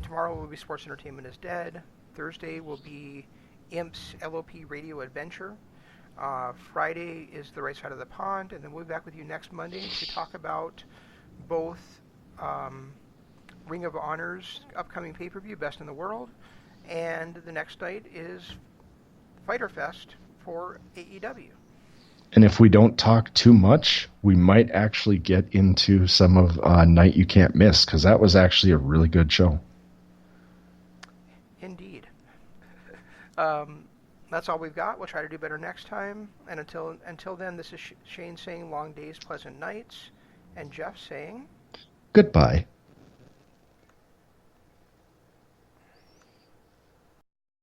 Tomorrow will be Sports Entertainment is Dead. Thursday will be Imp's LOP Radio Adventure. Friday is The Right Side of the Pond, and then we'll be back with you next Monday to talk about both Ring of Honor's upcoming pay-per-view, Best in the World, and the next night is Fyter Fest for AEW. And if we don't talk too much, we might actually get into some of Night You Can't Miss, because that was actually a really good show. Indeed. That's all we've got. We'll try to do better next time. And until then, this is Shane saying long days, pleasant nights, and Jeff saying goodbye.